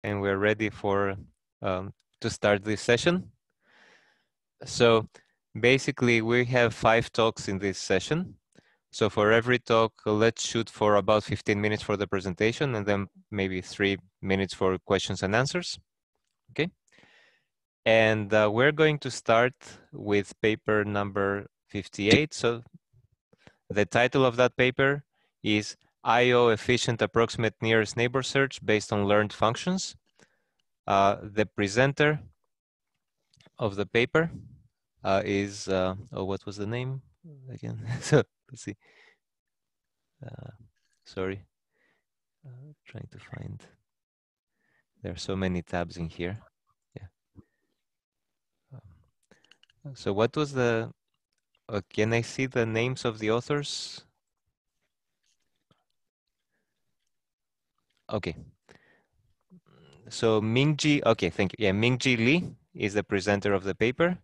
and we're ready for to start this session. So basically, we have 5 talks in this session. So for every talk, let's shoot for about 15 minutes for the presentation, and then maybe 3 minutes for questions and answers. Okay. And we're going to start with paper number 58. So the title of that paper is I/O Efficient Approximate Nearest Neighbor Search based on Learned Functions. The presenter of the paper is, oh, what was the name again? So let's see. Sorry, trying to find. There are so many tabs in here. Yeah. So what was the, can I see the names of the authors? Okay. So Mingji, okay, thank you. Yeah, Mingji Li is the presenter of the paper.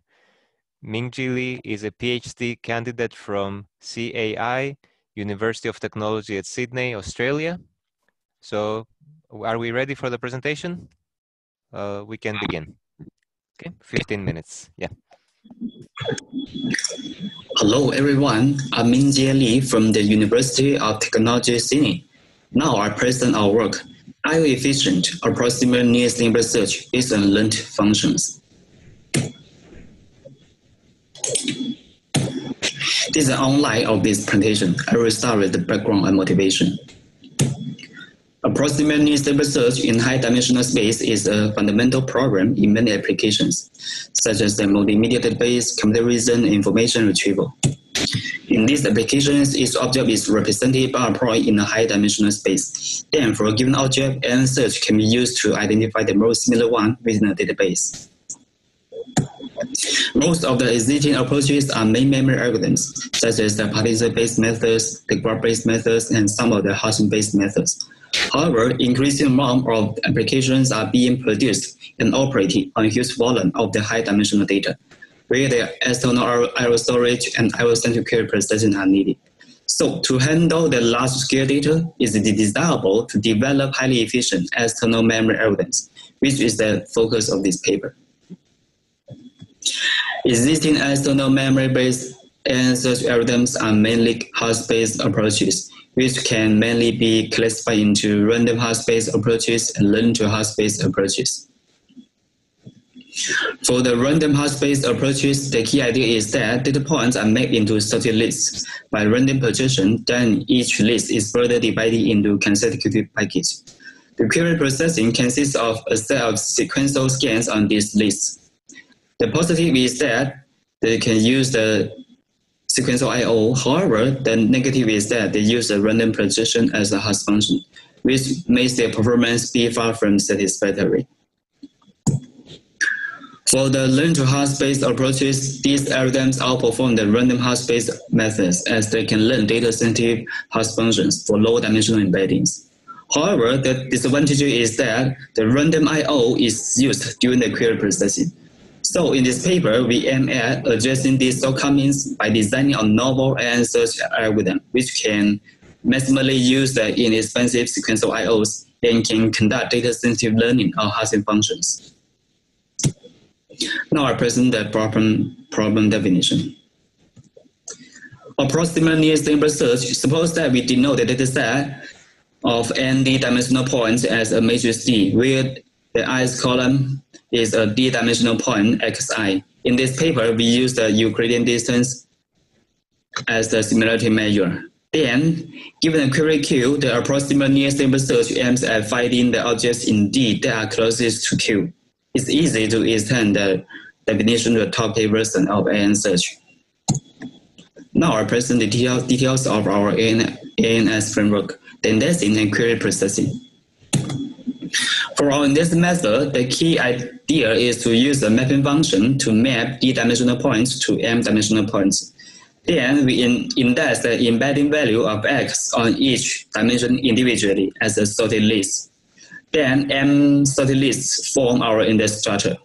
Mingji Li is a PhD candidate from CAI, University of Technology at Sydney, Australia. So are we ready for the presentation? We can begin. Okay, 15 minutes, yeah. Hello everyone, I'm Mingji Li from the University of Technology Sydney. Now I present our work, I/O Efficient Approximate Nearest Neighbor Search based on Learned Functions. This is an outline of this presentation. I will start with the background and motivation. Approximate nearest neighbor search in high-dimensional space is a fundamental problem in many applications, such as the multimedia database, computer vision, and information retrieval. In these applications, each object is represented by a point in a high-dimensional space. Then, for a given object, an search can be used to identify the most similar one within a database. Most of the existing approaches are main memory algorithms, such as the partition-based methods, the graph-based methods, and some of the hashing-based methods. However, increasing amount of applications are being produced and operated on a huge volume of the high-dimensional data, where the external I/O storage and I/O-centric query processing are needed. So, to handle the large-scale data, it is desirable to develop highly efficient external memory algorithms, which is the focus of this paper. Existing external memory-based and search algorithms are mainly hash-based approaches, which can mainly be classified into random hash-based approaches and learn-to-hash-based approaches. For the random hash-based approaches, the key idea is that data points are made into sorted lists by random projection, then each list is further divided into consecutive packets. The query processing consists of a set of sequential scans on these lists. The positive is that they can use the sequential I/O. However, the negative is that they use a random projection as a hash function, which makes their performance be far from satisfactory. For the learn-to-hash-based approaches, these algorithms outperform the random hash-based methods as they can learn data-sensitive hash functions for low-dimensional embeddings. However, the disadvantage is that the random I/O is used during the query processing. So in this paper, we aim at addressing these shortcomings by designing a novel and search algorithm, which can maximally use the inexpensive sequential I/Os and can conduct data-sensitive learning of hashing functions. Now I present the problem definition. Approximate nearest neighbor search. Suppose that we denote the dataset of n d-dimensional points as a matrix D, where the ith column is a d-dimensional point xi. In this paper, we use the Euclidean distance as the similarity measure. Then, given a query Q, the approximate nearest neighbor search aims at finding the objects in D that are closest to Q. It's easy to extend the definition to the top-level version of AN search. Now I present the details of our ANS framework, the indexing and query processing. For our indexing method, the key idea is to use a mapping function to map d-dimensional points to m-dimensional points. Then we index the embedding value of x on each dimension individually as a sorted list. Then m sorted lists form our index structure.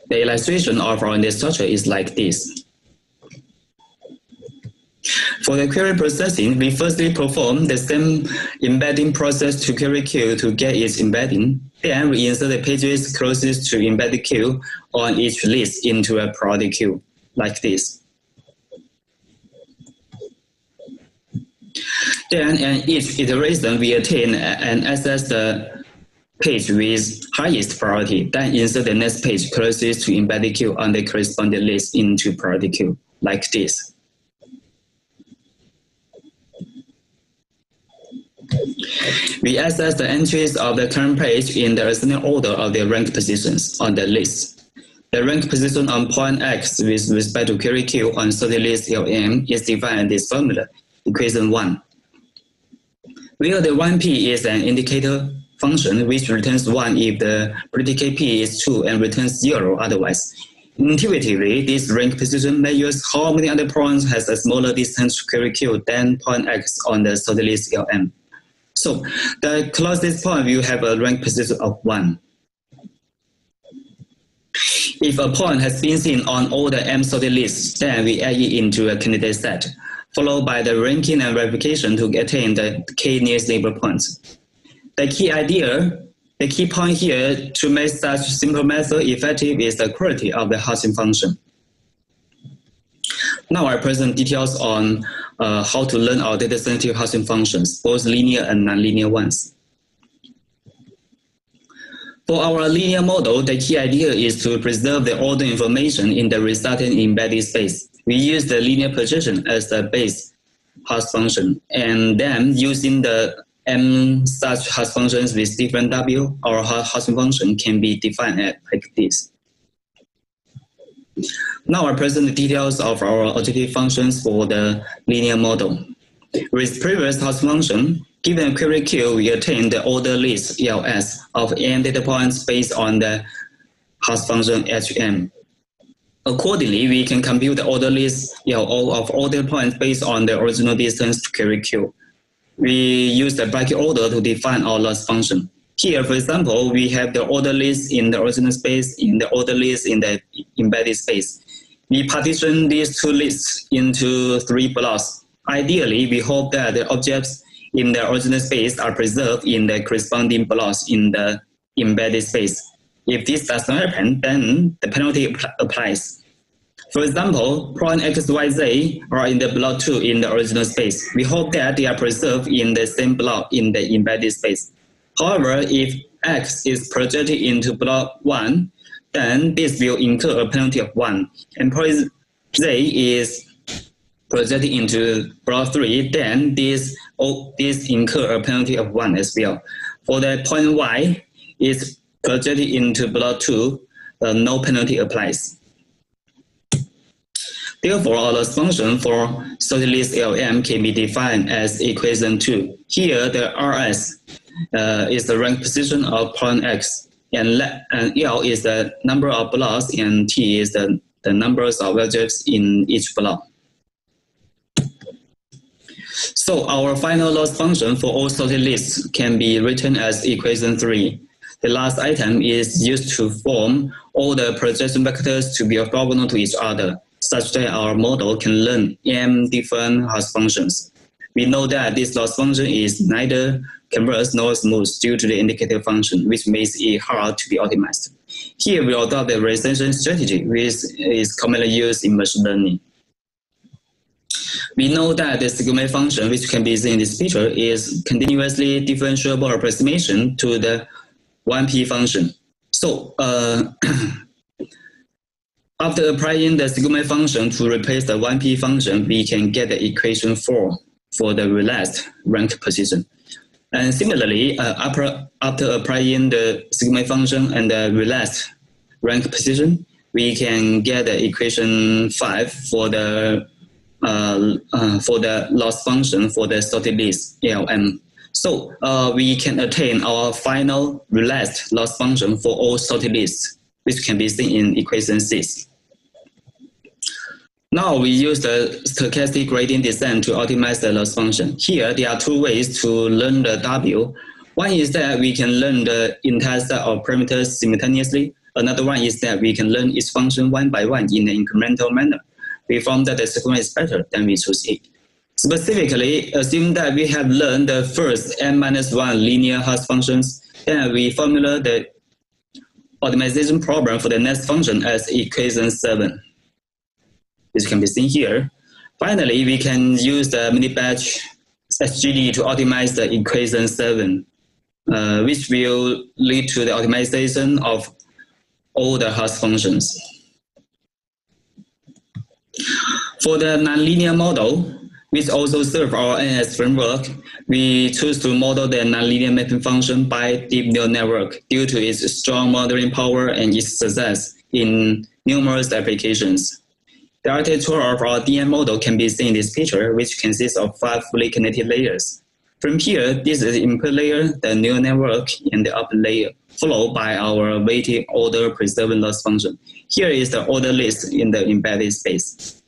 The illustration of our index structure is like this. For the query processing, we firstly perform the same embedding process to query queue to get its embedding. Then we insert the pages closest to embedded queue on each list into a priority queue, like this. Then in each iteration, we attain and access the page with highest priority, then insert the next page closest to embedded queue on the corresponding list into priority queue, like this. We access the entries of the current page in the ascending order of their rank positions on the list. The rank position on point X with respect to query queue on sorted list LM is defined in this formula, equation 1. Where the 1P is an indicator function which returns 1 if the predicate P is true and returns 0 otherwise. Intuitively, this rank position measures how many other points has a smaller distance to query queue than point X on the sorted list LM. So the closest point will have a rank position of 1. If a point has been seen on all the M sorted lists, then we add it into a candidate set, followed by the ranking and verification to attain the k nearest neighbor points. The key point here to make such simple method effective is the quality of the hashing function. Now I present details on how to learn our data-sensitive hashing functions, both linear and nonlinear ones. For our linear model, the key idea is to preserve the order information in the resultant embedded space. We use the linear projection as the base hash function, and then using the M such hash functions with different W, our hashing function can be defined like this. Now I present the details of our objective functions for the linear model. With previous hash function, given a query queue, we attain the order list ELS of n data points based on the hash function HM. Accordingly, we can compute the order list ELO of all data points based on the original distance to query queue. We use the bracket order to define our loss function. Here, for example, we have the order list in the original space, in the order list in the embedded space. We partition these two lists into 3 blocks. Ideally, we hope that the objects in the original space are preserved in the corresponding blocks in the embedded space. If this does not happen, then the penalty applies. For example, point X, Y, Z are in the block 2 in the original space. We hope that they are preserved in the same block in the embedded space. However, if X is projected into block 1, then this will incur a penalty of 1. And point Z is projected into block 3, then this incur a penalty of 1 as well. For the point Y is projected into block 2, no penalty applies. Therefore, our loss function for sorted list LM can be defined as equation 2. Here, the RS is the rank position of point X, and L is the number of blocks, and T is the numbers of objects in each block. So our final loss function for all sorted lists can be written as equation 3. The last item is used to form all the projection vectors to be orthogonal to each other, such that our model can learn m different hash functions. We know that this loss function is neither converse nor smooth due to the indicator function, which makes it hard to be optimized. Here we adopt the retention strategy, which is commonly used in machine learning. We know that the sigma function, which can be seen in this picture, is continuously differentiable approximation to the 1p function. So after applying the sigma function to replace the 1p function, we can get the equation 4 for the relaxed rank position. And similarly, after applying the sigma function and the relaxed rank position, we can get the equation 5 for the loss function for the sorted list LM. So we can attain our final relaxed loss function for all sorted lists, which can be seen in equation 6. Now we use the stochastic gradient descent to optimize the loss function. Here there are 2 ways to learn the W. One is that we can learn the entire set of parameters simultaneously. Another one is that we can learn each function one by one in an incremental manner. We found that the second one is better, then we choose it. Specifically, assume that we have learned the first n-1 linear hash functions, then we formulate the optimization problem for the next function as equation 7, which can be seen here. Finally, we can use the mini-batch SGD to optimize the equation 7, which will lead to the optimization of all the hash functions. For the nonlinear model, which also serves our NS framework, we choose to model the nonlinear mapping function by deep neural network due to its strong modeling power and its success in numerous applications. The architecture of our DM model can be seen in this picture, which consists of 5 fully connected layers. From here, this is the input layer, the neural network, and the output layer, followed by our weighted order preserving loss function. Here is the order list in the embedded space.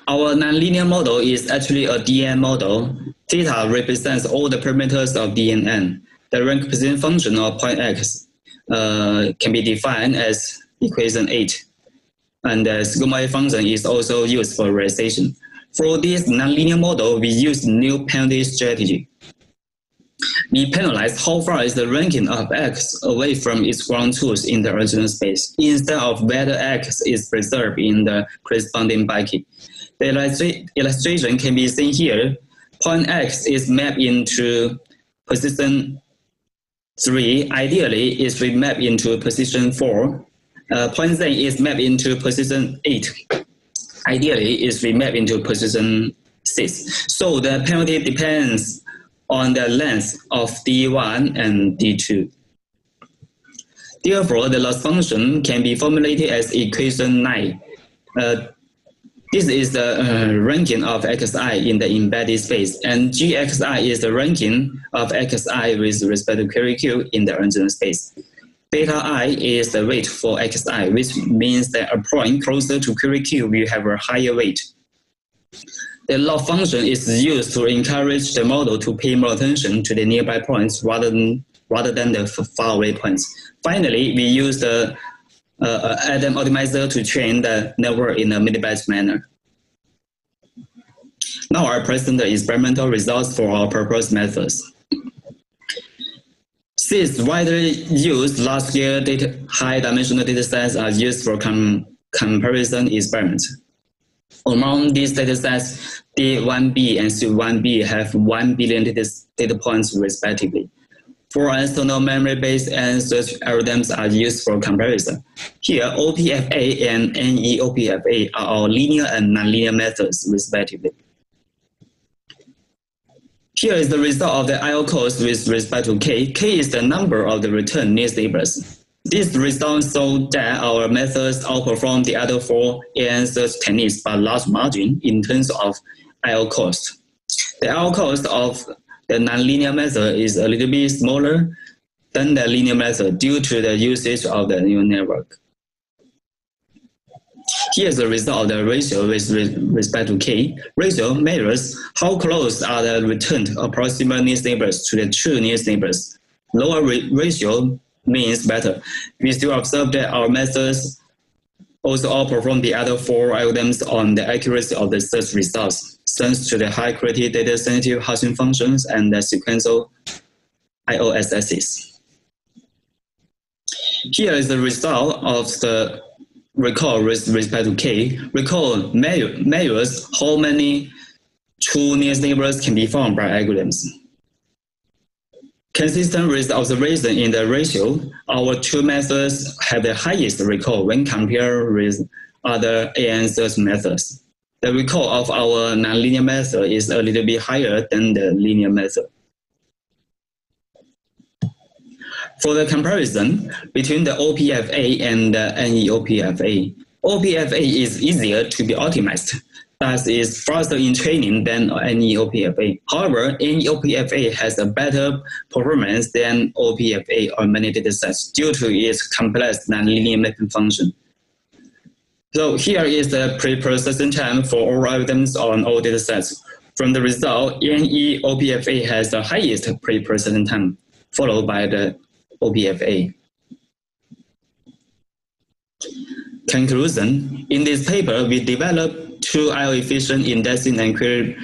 Our nonlinear model is actually a DN model. Theta represents all the parameters of DNN. The rank position function of point X can be defined as equation 8. And the sigma function is also used for realization. For this nonlinear model, we use new penalty strategy. We penalize how far is the ranking of X away from its ground truth in the original space, instead of whether X is preserved in the corresponding bucket. The illustration can be seen here. Point X is mapped into position 3. Ideally, it's remapped into position 4. Point Z is mapped into position 8. Ideally, it's remapped into position 6. So the penalty depends on the length of D1 and D2. Therefore, the loss function can be formulated as equation 9. This is the ranking of xi in the embedded space, and gxi is the ranking of xi with respect to query Q in the original space. Beta I is the weight for xi, which means that a point closer to query Q will have a higher weight. The log function is used to encourage the model to pay more attention to the nearby points rather than the faraway points. Finally, we use the Adam optimizer to train the network in a mini-batch manner. Now I present the experimental results for our proposed methods. 6 widely used large-scale high-dimensional datasets are used for comparison experiments. Among these datasets, D1B and C1B have 1 billion data points respectively. 4 external memory-based and search algorithms are used for comparison. Here, OPFA and NEOPFA are our linear and nonlinear methods respectively. Here is the result of the I/O cost with respect to K. K is the number of the returned nearest neighbors. These results show that our methods outperform the other 4 AN search techniques by large margin in terms of I/O cost. The I/O cost of the nonlinear method is a little bit smaller than the linear method due to the usage of the neural network. Here's the result of the ratio with respect to K. Ratio measures how close are the returned approximate nearest neighbors to the true nearest neighbors. Lower ratio means better. We still observe that our methods also outperform the other 4 algorithms on the accuracy of the search results, thanks to the high-quality data-sensitive hashing functions and the sequential IOSSs. Here is the result of the recall with respect to K. Recall measures how many true nearest neighbors can be found by algorithms. Consistent with the observation in the ratio, our 2 methods have the highest recall when compared with other AN search methods. The recall of our nonlinear method is a little bit higher than the linear method. For the comparison between the OPFA and the NEOPFA, OPFA is easier to be optimized, thus is faster in training than NEOPFA. However, NEOPFA has a better performance than OPFA on many datasets due to its complex nonlinear mapping function. So here is the pre-processing time for all algorithms on all datasets. From the result, NEOPFA has the highest pre-processing time, followed by the OPFA. Conclusion: in this paper, we developed two IO-efficient indexing and query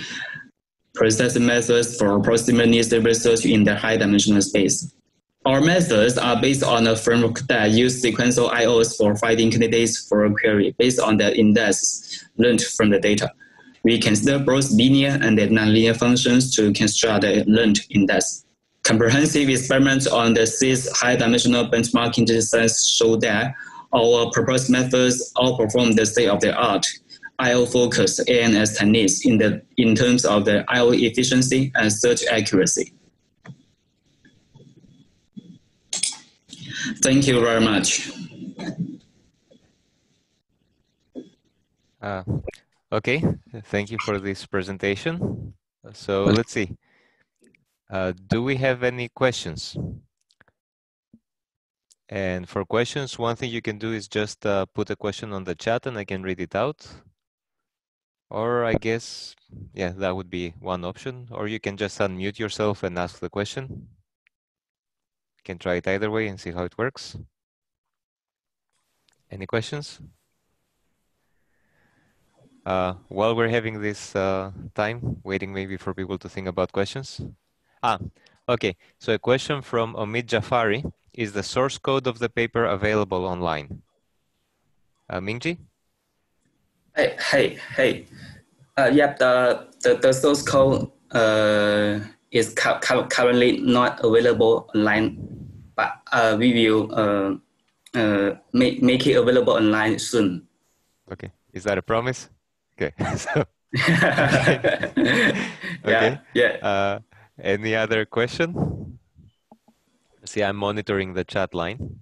processing methods for proximal needs-driven search in the high-dimensional space. Our methods are based on a framework that uses sequential IOs for finding candidates for a query based on the index learned from the data. We consider both linear and nonlinear functions to construct the learned index. Comprehensive experiments on the 6 high-dimensional benchmarking datasets show that our proposed methods outperform the state-of-the-art IO-focused ANS techniques in terms of the IO efficiency and search accuracy. Thank you very much. Okay, thank you for this presentation. So let's see. Do we have any questions? And for questions, one thing you can do is just put a question on the chat and I can read it out. Or I guess, yeah, that would be one option. Or you can just unmute yourself and ask the question. You can try it either way and see how it works. Any questions? While we're having this time, waiting maybe for people to think about questions. Okay, so a question from Omid Jafari. Is the source code of the paper available online? Mingji? Hey. Yep, the source code is currently not available online, but we will make it available online soon. Okay, is that a promise? Okay, so okay. Yeah. Any other question? See, I'm monitoring the chat line.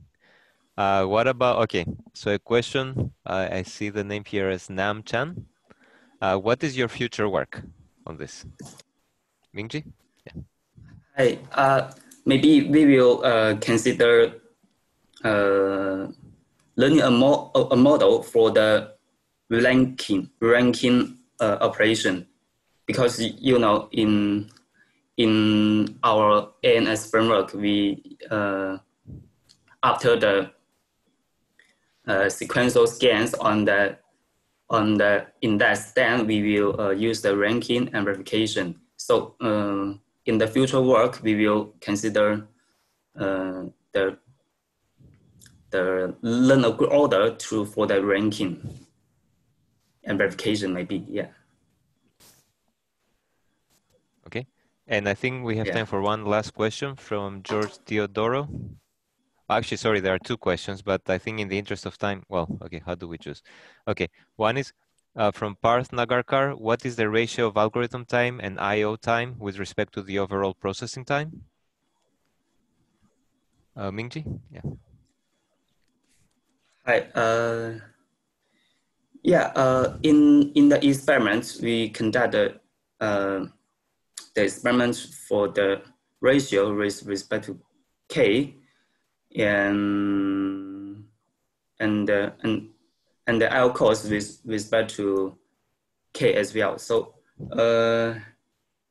What about, okay, so a question, I see the name here as Nam Chan. What is your future work on this? Mingji? Yeah. Hey, maybe we will consider learning a model for the ranking operation, because you know in our ANS framework we after the sequential scans on the index, then we will use the ranking and verification. So in the future work, we will consider the learn a good order for the ranking and verification, maybe, yeah. Okay, and I think we have time for one last question from George Teodoro. Actually, sorry, there are two questions, but I think in the interest of time, well, okay, how do we choose? Okay, one is from Parth Nagarkar. What is the ratio of algorithm time and IO time with respect to the overall processing time? Mingji? Yeah. Hi. In the experiments, we conducted the experiments for the ratio with respect to K and the IO cost with respect to K as well. So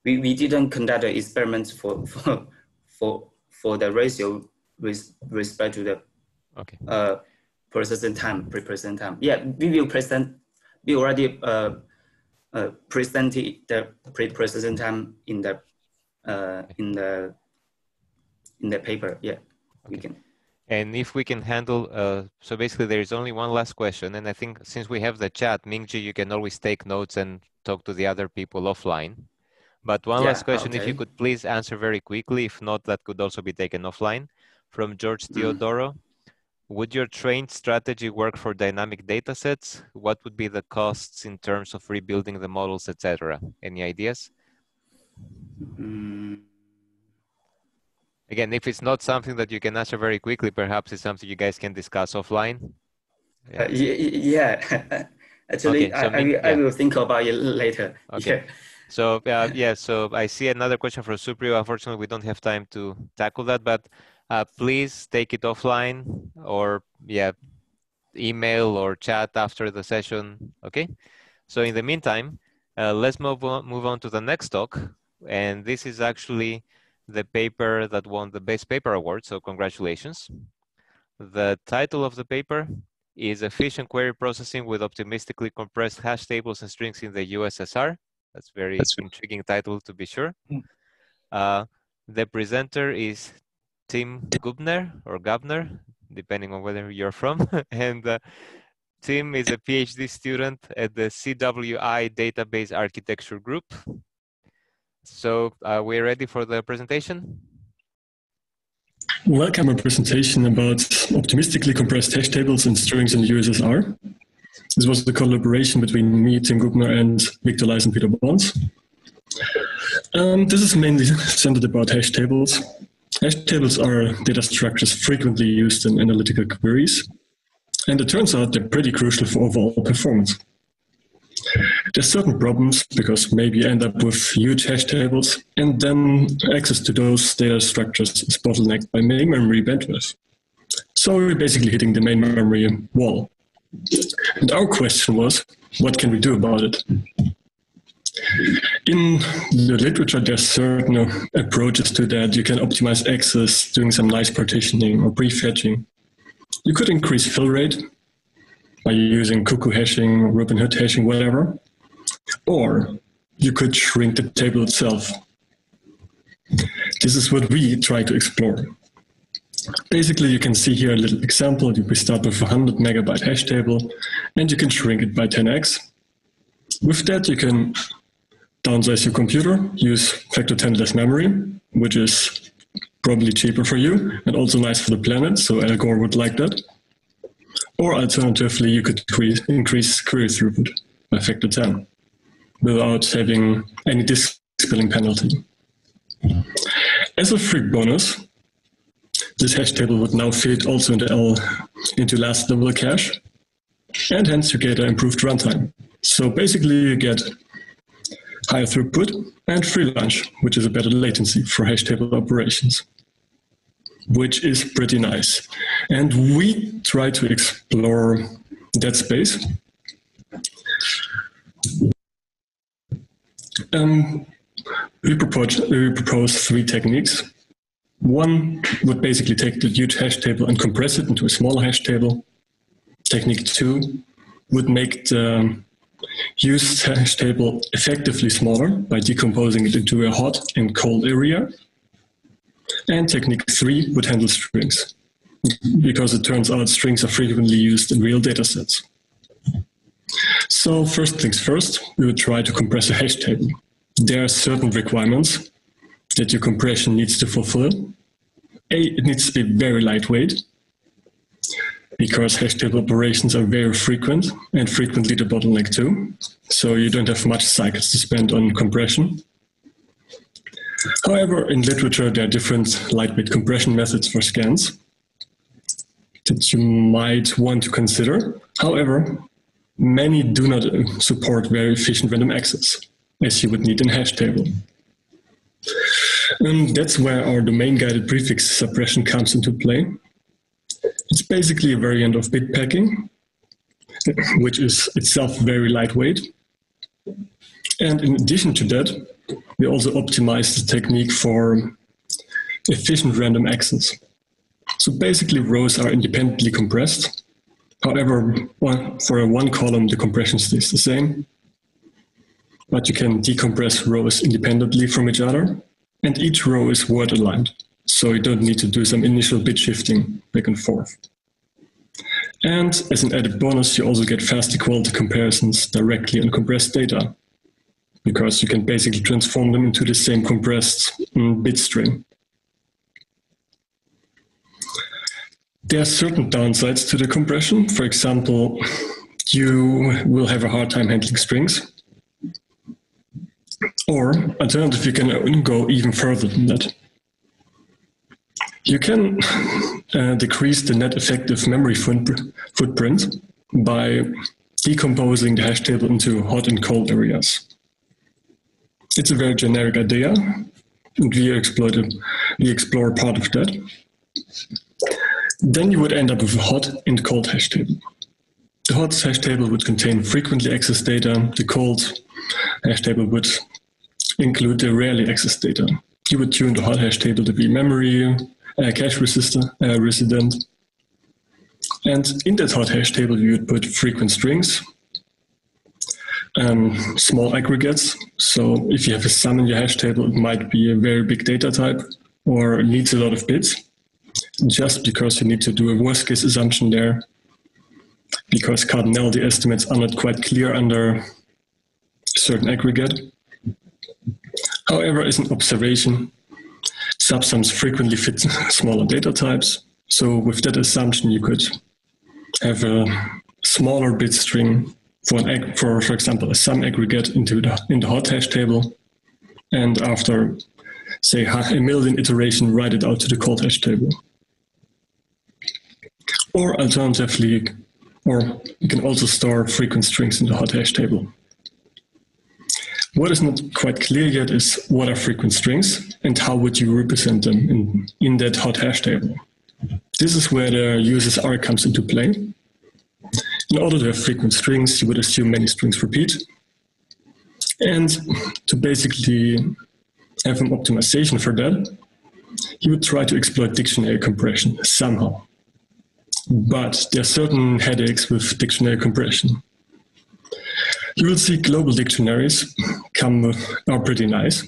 we didn't conduct the experiments for the ratio with respect to the processing time, pre-processing time. Yeah, we will present. We already presented the pre-processing time in the paper. Yeah, we can. And if we can handle, so basically there is only one last question. And I think since we have the chat, Mingji, you can always take notes and talk to the other people offline. But one last question, if you could please answer very quickly. If not, that could also be taken offline. From George Teodoro. Would your trained strategy work for dynamic data sets? What would be the costs in terms of rebuilding the models, etc.? Any ideas? Again, if it's not something that you can answer very quickly, perhaps it's something you guys can discuss offline. Yeah. Actually, okay, I will think about it later. Okay. Yeah. So so I see another question from Supriyo. Unfortunately, we don't have time to tackle that, but please take it offline or email or chat after the session. Okay. So in the meantime, let's move on to the next talk. And this is actually the paper that won the Best Paper Award. So congratulations. The title of the paper is efficient query processing with optimistically compressed hash tables and strings in the USSR. That's very intriguing title to be sure. The presenter is Tim Gubner or Gabner, depending on whether you're from. And Tim is a PhD student at the CWI Database Architecture Group. So we're ready for the presentation? Welcome, a presentation about optimistically compressed hash tables and strings in the USSR. This was the collaboration between me, Tim Gubner, and Victor Leis and Peter Bonds. This is mainly centered about hash tables. Hash tables are data structures frequently used in analytical queries, and it turns out they're pretty crucial for overall performance. There's certain problems because maybe you end up with huge hash tables, and then access to those data structures is bottlenecked by main memory bandwidth. So we're basically hitting the main memory wall. And our question was, what can we do about it? In the literature, there's certain approaches to that. You can optimize access, doing some nice partitioning or prefetching. You could increase fill rate by using cuckoo hashing, Robin Hood hashing, whatever. Or you could shrink the table itself. This is what we try to explore. Basically, you can see here a little example. We start with a 100 megabyte hash table, and you can shrink it by 10x. With that, you can downsize your computer, use factor 10 less memory, which is probably cheaper for you and also nice for the planet, so Al Gore would like that. Or alternatively, you could increase query throughput by factor 10 without having any disk spilling penalty. As a free bonus, this hash table would now fit also into last level cache, and hence you get an improved runtime. So basically you get higher throughput and free lunch, which is a better latency for hash table operations, which is pretty nice. And we try to explore that space. We propose three techniques. One would basically take the huge hash table and compress it into a smaller hash table. Technique two would make the used hash table effectively smaller by decomposing it into a hot and cold area. And technique three would handle strings, because it turns out strings are frequently used in real data sets. So first things first, we would try to compress a hash table. There are certain requirements that your compression needs to fulfill. It needs to be very lightweight, because hash table operations are very frequent and frequently the bottleneck too. So you don't have much cycles to spend on compression. However, in literature, there are different lightweight compression methods for scans that you might want to consider. However, many do not support very efficient random access, as you would need in a hash table. And that's where our domain-guided prefix suppression comes into play. It's basically a variant of bit packing, which is itself very lightweight. And in addition to that, we also optimize the technique for efficient random access. So basically rows are independently compressed. However, for a one column, the compression stays the same. But you can decompress rows independently from each other. And each row is word aligned. So you don't need to do some initial bit shifting back and forth. And as an added bonus, you also get fast equality comparisons directly on compressed data, because you can basically transform them into the same compressed bit string. There are certain downsides to the compression. For example, you will have a hard time handling strings. Or alternatively, you can go even further than that. You can decrease the net effective memory footprint by decomposing the hash table into hot and cold areas. It's a very generic idea, and we explore part of that. Then you would end up with a hot and cold hash table. The hot hash table would contain frequently accessed data. The cold hash table would include the rarely accessed data. You would tune the hot hash table to be memory, cache resident. And in that hot hash table, you would put frequent strings, small aggregates. So if you have a sum in your hash table, it might be a very big data type or needs a lot of bits, just because you need to do a worst case assumption there, because cardinality estimates are not quite clear under a certain aggregate. However, as an observation, subsums frequently fit smaller data types. So with that assumption, you could have a smaller bit string for example, a sum aggregate in the hot hash table, and after, say, 1,000,000 iteration, write it out to the cold hash table. Or alternatively, or you can also store frequent strings in the hot hash table. What is not quite clear yet is what are frequent strings and how would you represent them in that hot hash table. This is where the USSR comes into play. In order to have frequent strings, you would assume many strings repeat. And to basically have an optimization for that, you would try to exploit dictionary compression somehow. But there are certain headaches with dictionary compression. You will see global dictionaries are pretty nice.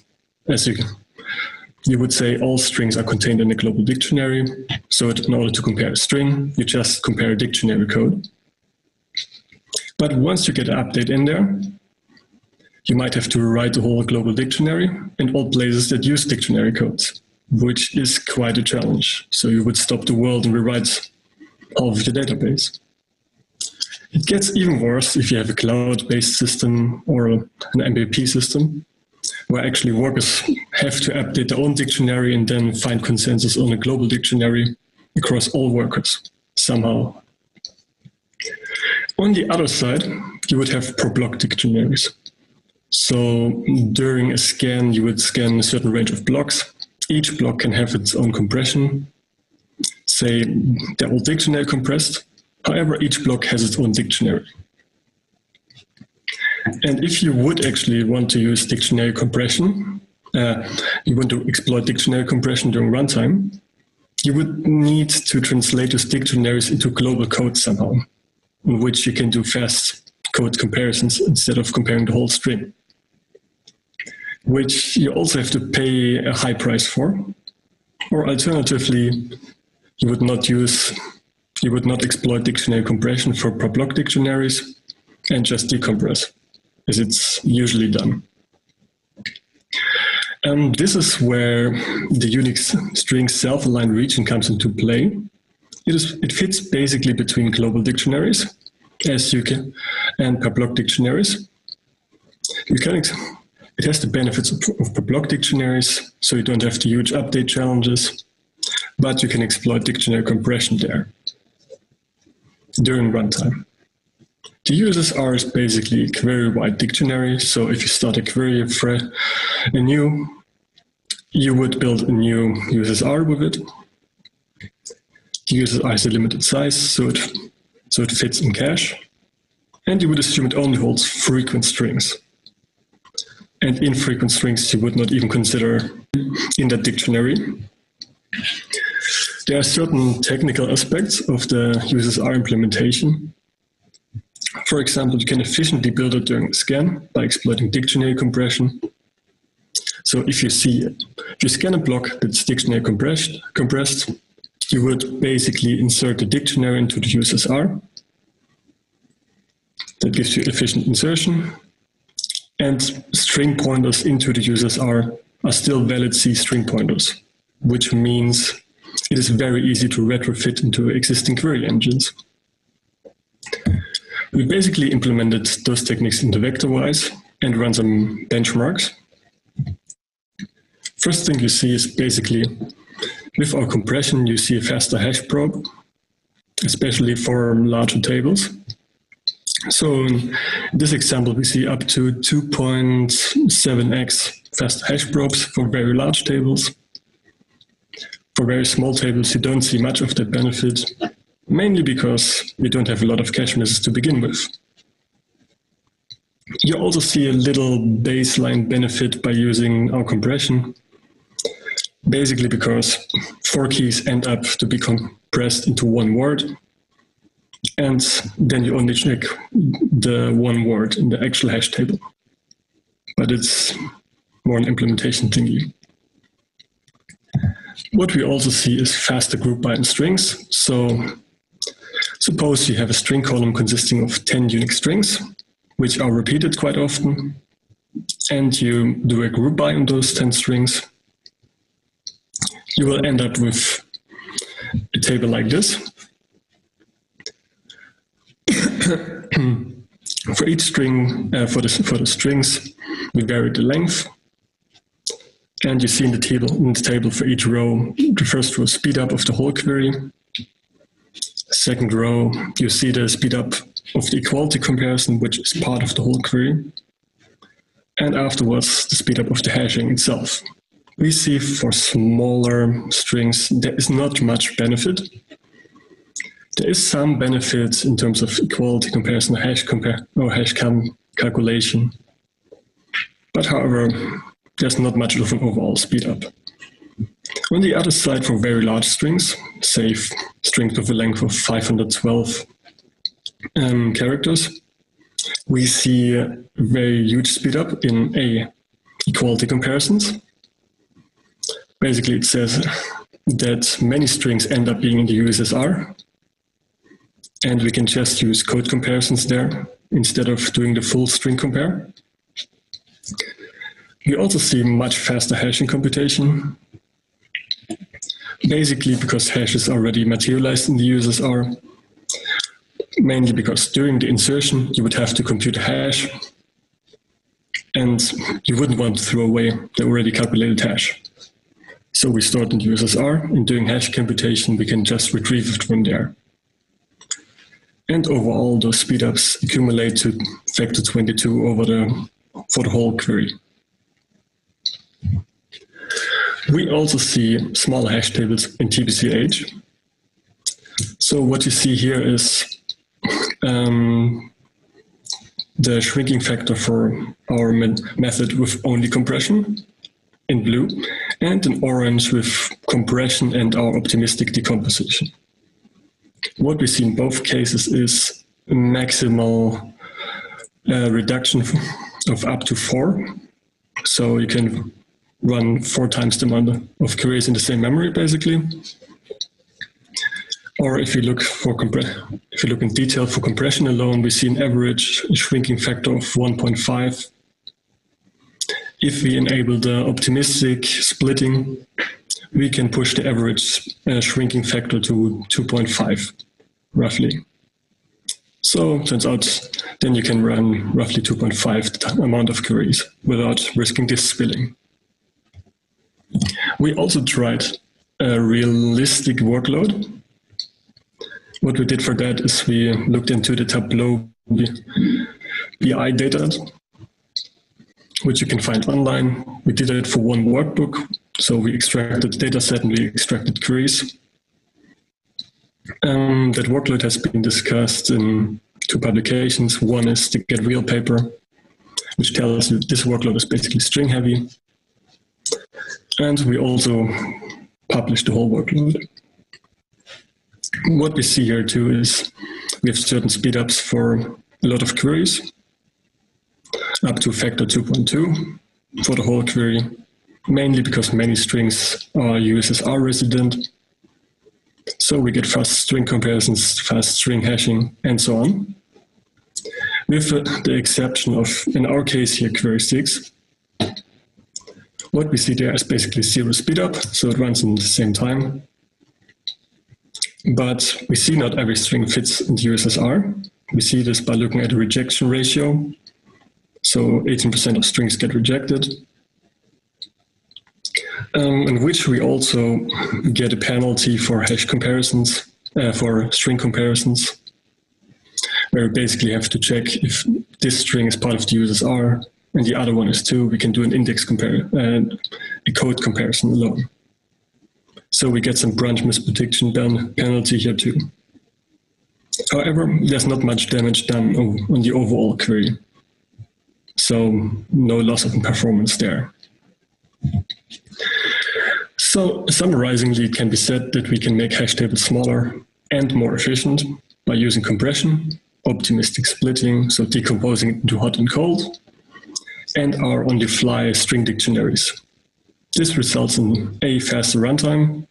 As you would say, all strings are contained in a global dictionary. So in order to compare a string, you just compare a dictionary code. But once you get an update in there, you might have to rewrite the whole global dictionary in all places that use dictionary codes, which is quite a challenge. So you would stop the world and rewrite half of your database. It gets even worse if you have a cloud-based system or an MVP system, where actually workers have to update their own dictionary and then find consensus on a global dictionary across all workers somehow. On the other side, you would have per block dictionaries. So during a scan, you would scan a certain range of blocks. Each block can have its own compression. Say they're all dictionary compressed. However, each block has its own dictionary. And if you would actually want to use dictionary compression, you want to exploit dictionary compression during runtime, you would need to translate those dictionaries into global code somehow, in which you can do fast code comparisons instead of comparing the whole string, which you also have to pay a high price for. Or alternatively, you would not exploit dictionary compression for per block dictionaries and just decompress, as it's usually done. And this is where the Unix string self-aligned region comes into play. It fits basically between global dictionaries, as you can, and per block dictionaries. It has the benefits of per block dictionaries, so you don't have the huge update challenges, but you can exploit dictionary compression there during runtime. The USSR is basically a query-wide dictionary, so if you start a query anew, you would build a new USSR with it. The USSR has a limited size, so it fits in cache. And you would assume it only holds frequent strings. And infrequent strings you would not even consider in that dictionary. There are certain technical aspects of the USSR implementation. For example, you can efficiently build it during a scan by exploiting dictionary compression. So if you scan a block that's dictionary compressed, you would basically insert the dictionary into the USSR. That gives you efficient insertion. And string pointers into the USSR are still valid C string pointers, which means it is very easy to retrofit into existing query engines. We basically implemented those techniques into vector-wise and run some benchmarks. First thing you see is basically, with our compression, you see a faster hash probe, especially for larger tables. So in this example, we see up to 2.7x fast hash probes for very large tables. For very small tables, you don't see much of that benefit, mainly because we don't have a lot of cache misses to begin with. You also see a little baseline benefit by using our compression, basically because 4 keys end up to be compressed into one word. And then you only check the one word in the actual hash table. But it's more an implementation thingy. What we also see is faster group by in strings. So suppose you have a string column consisting of 10 unique strings, which are repeated quite often, and you do a group by on those 10 strings. You will end up with a table like this. For each string, for the strings, we vary the length. And you see in the table for each row, the first row speed up of the whole query. Second row, you see the speed up of the equality comparison, which is part of the whole query. And afterwards, the speed up of the hashing itself. We see for smaller strings, there is not much benefit. There is some benefit in terms of equality comparison, hash calculation. But however, there's not much of an overall speed up. On the other side, for very large strings, say strings with a length of 512 characters, we see a very huge speed up in equality comparisons. Basically, it says that many strings end up being in the USSR, and we can just use code comparisons there instead of doing the full string compare. We also see much faster hashing computation, basically because hash is already materialized in the USSR, mainly because during the insertion you would have to compute a hash, and you wouldn't want to throw away the already calculated hash. So we store it in the USSR, and doing hash computation we can just retrieve it from there. And overall, those speedups accumulate to factor 22 for the whole query. We also see smaller hash tables in TPC-H. So what you see here is the shrinking factor for our method with only compression in blue, and in orange with compression and our optimistic decomposition. What we see in both cases is a maximal reduction of up to 4. So you can run 4 times the amount of queries in the same memory, basically. Or if you look in detail for compression alone, we see an average shrinking factor of 1.5. If we enable the optimistic splitting, we can push the average shrinking factor to 2.5, roughly. So turns out then you can run roughly 2.5 the amount of queries without risking disk spilling. We also tried a realistic workload. What we did for that is we looked into the Tableau BI data, which you can find online. We did it for one workbook. So we extracted the data set and we extracted queries. That workload has been discussed in 2 publications. One is the Get Real paper, which tells you this workload is basically string heavy. And we also published the whole workload. What we see here too is we have certain speedups for a lot of queries, up to factor 2.2 for the whole query, mainly because many strings are USSR resident. So we get fast string comparisons, fast string hashing, and so on. With the exception of, in our case here, query 6. What we see there is basically 0 speedup, so it runs in the same time. But we see not every string fits in the USSR. We see this by looking at the rejection ratio. So 18% of strings get rejected. In which we also get a penalty for hash comparisons, for string comparisons, where we basically have to check if this string is part of the USSR and the other one is too. We can do an index a code comparison alone. So we get some branch misprediction penalty here too. However, there's not much damage done on the overall query. So no loss of performance there. So summarizingly, it can be said that we can make hash tables smaller and more efficient by using compression, optimistic splitting, so decomposing it into hot and cold, and our on-the-fly string dictionaries. This results in a faster runtime,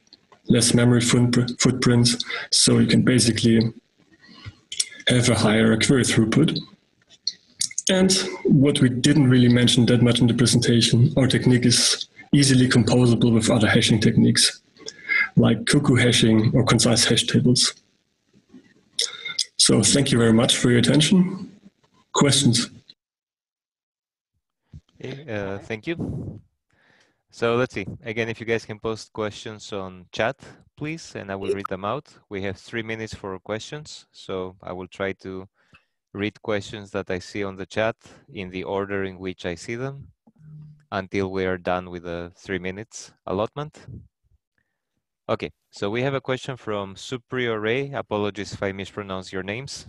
less memory footprint, so you can basically have a higher query throughput. And what we didn't really mention that much in the presentation, our technique is easily composable with other hashing techniques, like cuckoo hashing or concise hash tables. So thank you very much for your attention. Questions? Okay, thank you. So let's see. Again, if you guys can post questions on chat, please, and I will read them out. We have 3 minutes for questions, so I will try to read questions that I see on the chat in the order in which I see them until we are done with the 3 minutes allotment. Okay, so we have a question from Superior Ray. Apologies if I mispronounce your names.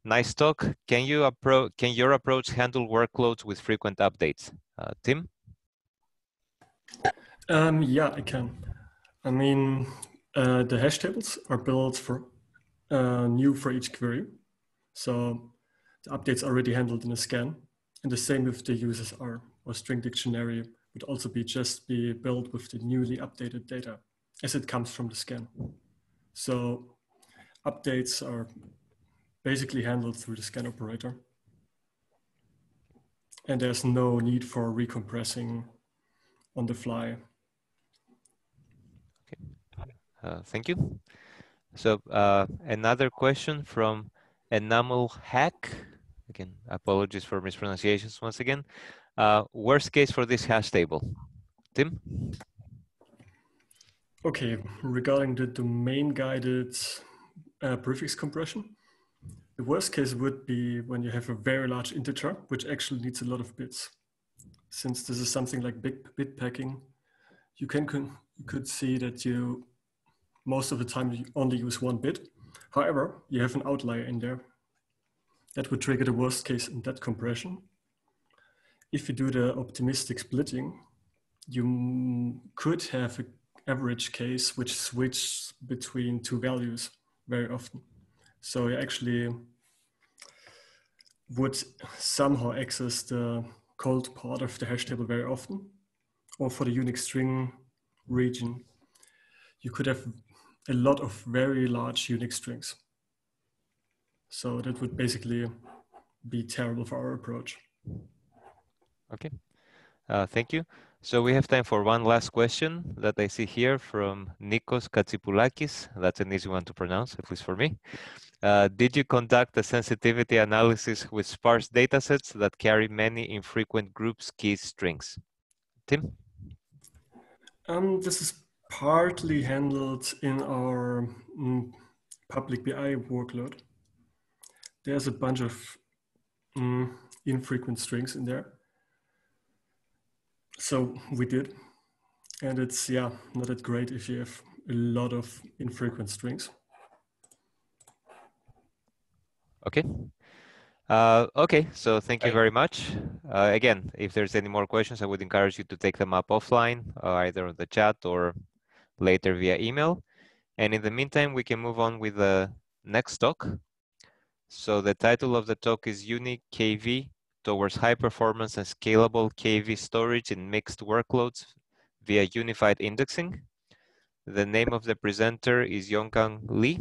Nice talk. Can your approach handle workloads with frequent updates? Tim? Yeah, I can. I mean, the hash tables are built for new for each query. So the updates are already handled in a scan. And the same with the USSR or string dictionary would also just be built with the newly updated data as it comes from the scan. So updates are basically handled through the scan operator. And there's no need for recompressing on the fly. Okay. Thank you. So another question from Enamel Hack. Again, apologies for mispronunciations once again. Worst case for this hash table, Tim? Okay, regarding the domain guided prefix compression, the worst case would be when you have a very large integer, which actually needs a lot of bits. Since this is something like bit packing, you could see that you, most of the time, you only use 1 bit. However, you have an outlier in there. That would trigger the worst case in that compression. If you do the optimistic splitting, you could have an average case which switches between 2 values very often. So you actually would somehow access the cold part of the hash table very often. Or for the Unix string region, you could have a lot of very large Unix strings. So that would basically be terrible for our approach. Okay, thank you. So we have time for one last question that I see here from Nikos Katsipoulakis. That's an easy one to pronounce, at least for me. Did you conduct a sensitivity analysis with sparse datasets that carry many infrequent groups, keys, strings? Tim? This is partly handled in our public BI workload. There's a bunch of infrequent strings in there. So we did. And it's, yeah, not that great if you have a lot of infrequent strings. Okay. Okay, so thank you very much. Again, if there's any more questions, I would encourage you to take them up offline, either on the chat or later via email. And in the meantime, we can move on with the next talk. So the title of the talk is UniKV towards high performance and scalable KV storage in mixed workloads via unified indexing. The name of the presenter is Yongkang Lee.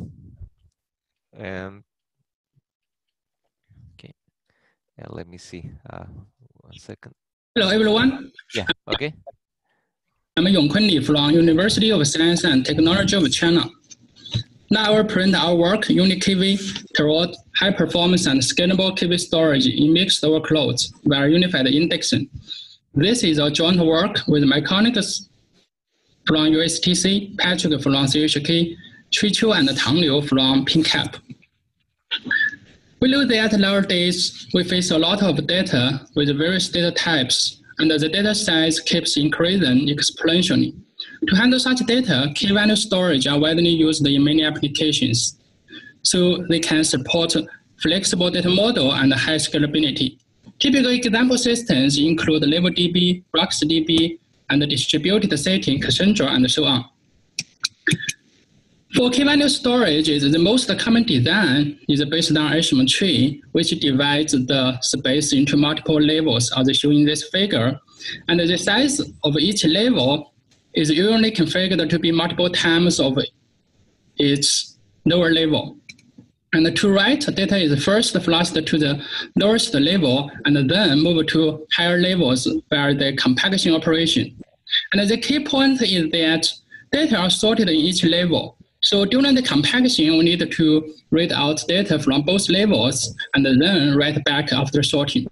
Okay, let me see. 1 second. Hello, everyone. Yeah, okay. I'm Yongkang Lee from University of Science and Technology of China. Now I will present our work, UniKV, toward high performance and scalable KV storage in mixed workloads via unified indexing. This is a joint work with my colleagues from USTC, Patrick from CHK, Chuiqiu and Tang Liu from Pvqv. We know that nowadays we face a lot of data with various data types, and the data size keeps increasing exponentially. To handle such data, key value storage are widely used in many applications, so they can support flexible data model and high scalability. Typical example systems include LevelDB, RuxDB, and distributed setting, Cassandra, and so on. For key-value storage, the most common design is based on HashJoin tree, which divides the space into multiple levels, as shown in this figure. And the size of each level is usually configured to be multiple times of its lower level. And to write data is first flushed to the lowest level and then move to higher levels via the compaction operation. And the key point is that data are sorted in each level. So during the compaction, we need to read out data from both levels and then write back after sorting.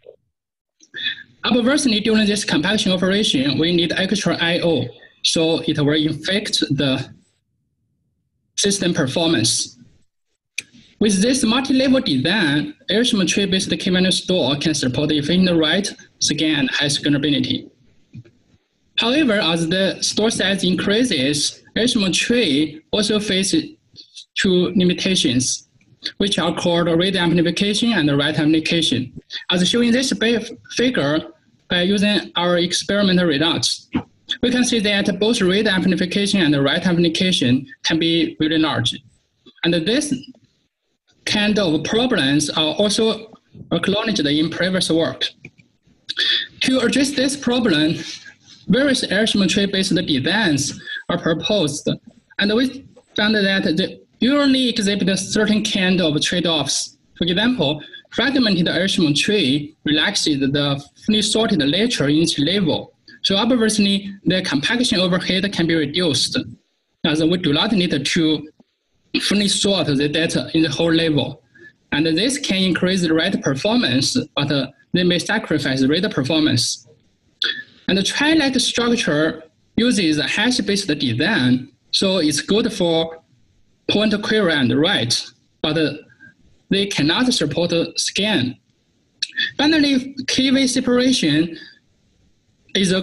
Obviously, during this compaction operation, we need extra I/O, so it will affect the system performance. With this multi-level design, HashJoin tree-based key-value store can support efficient write, scan, and high scalability. However, as the store size increases, HashJoin tree also faces two limitations, which are called read amplification and write amplification. As shown in this figure, by using our experimental results, we can see that both read amplification and write amplification can be really large. And this kind of problems are also acknowledged in previous work. To address this problem, various HashJoin tree-based designs are proposed, and we found that they usually exhibit certain kind of trade-offs. For example, fragmented HashJoin tree relaxes the fully sorted nature in each level. So obviously, the compaction overhead can be reduced, as we do not need to fully sort the data in the whole level. And this can increase the write performance, but they may sacrifice read performance. And the tree-like structure uses a hash-based design, so it's good for point query and write, but they cannot support scan. Finally, KV separation is a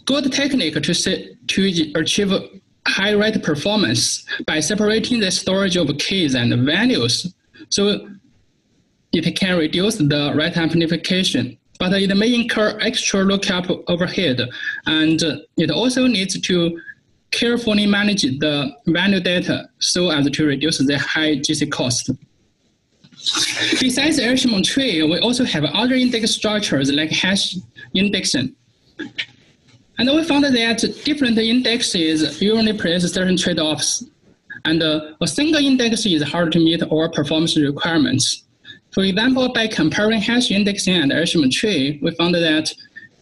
good technique to achieve high write performance by separating the storage of keys and values, so it can reduce the write amplification. But it may incur extra lookup overhead, and it also needs to carefully manage the value data so as to reduce the high GC cost. Besides HashJoin tree, we also have other index structures like hash indexing. And we found that different indexes usually place certain trade-offs, and a single index is hard to meet all performance requirements. For example, by comparing hash indexing and HashJoin tree, we found that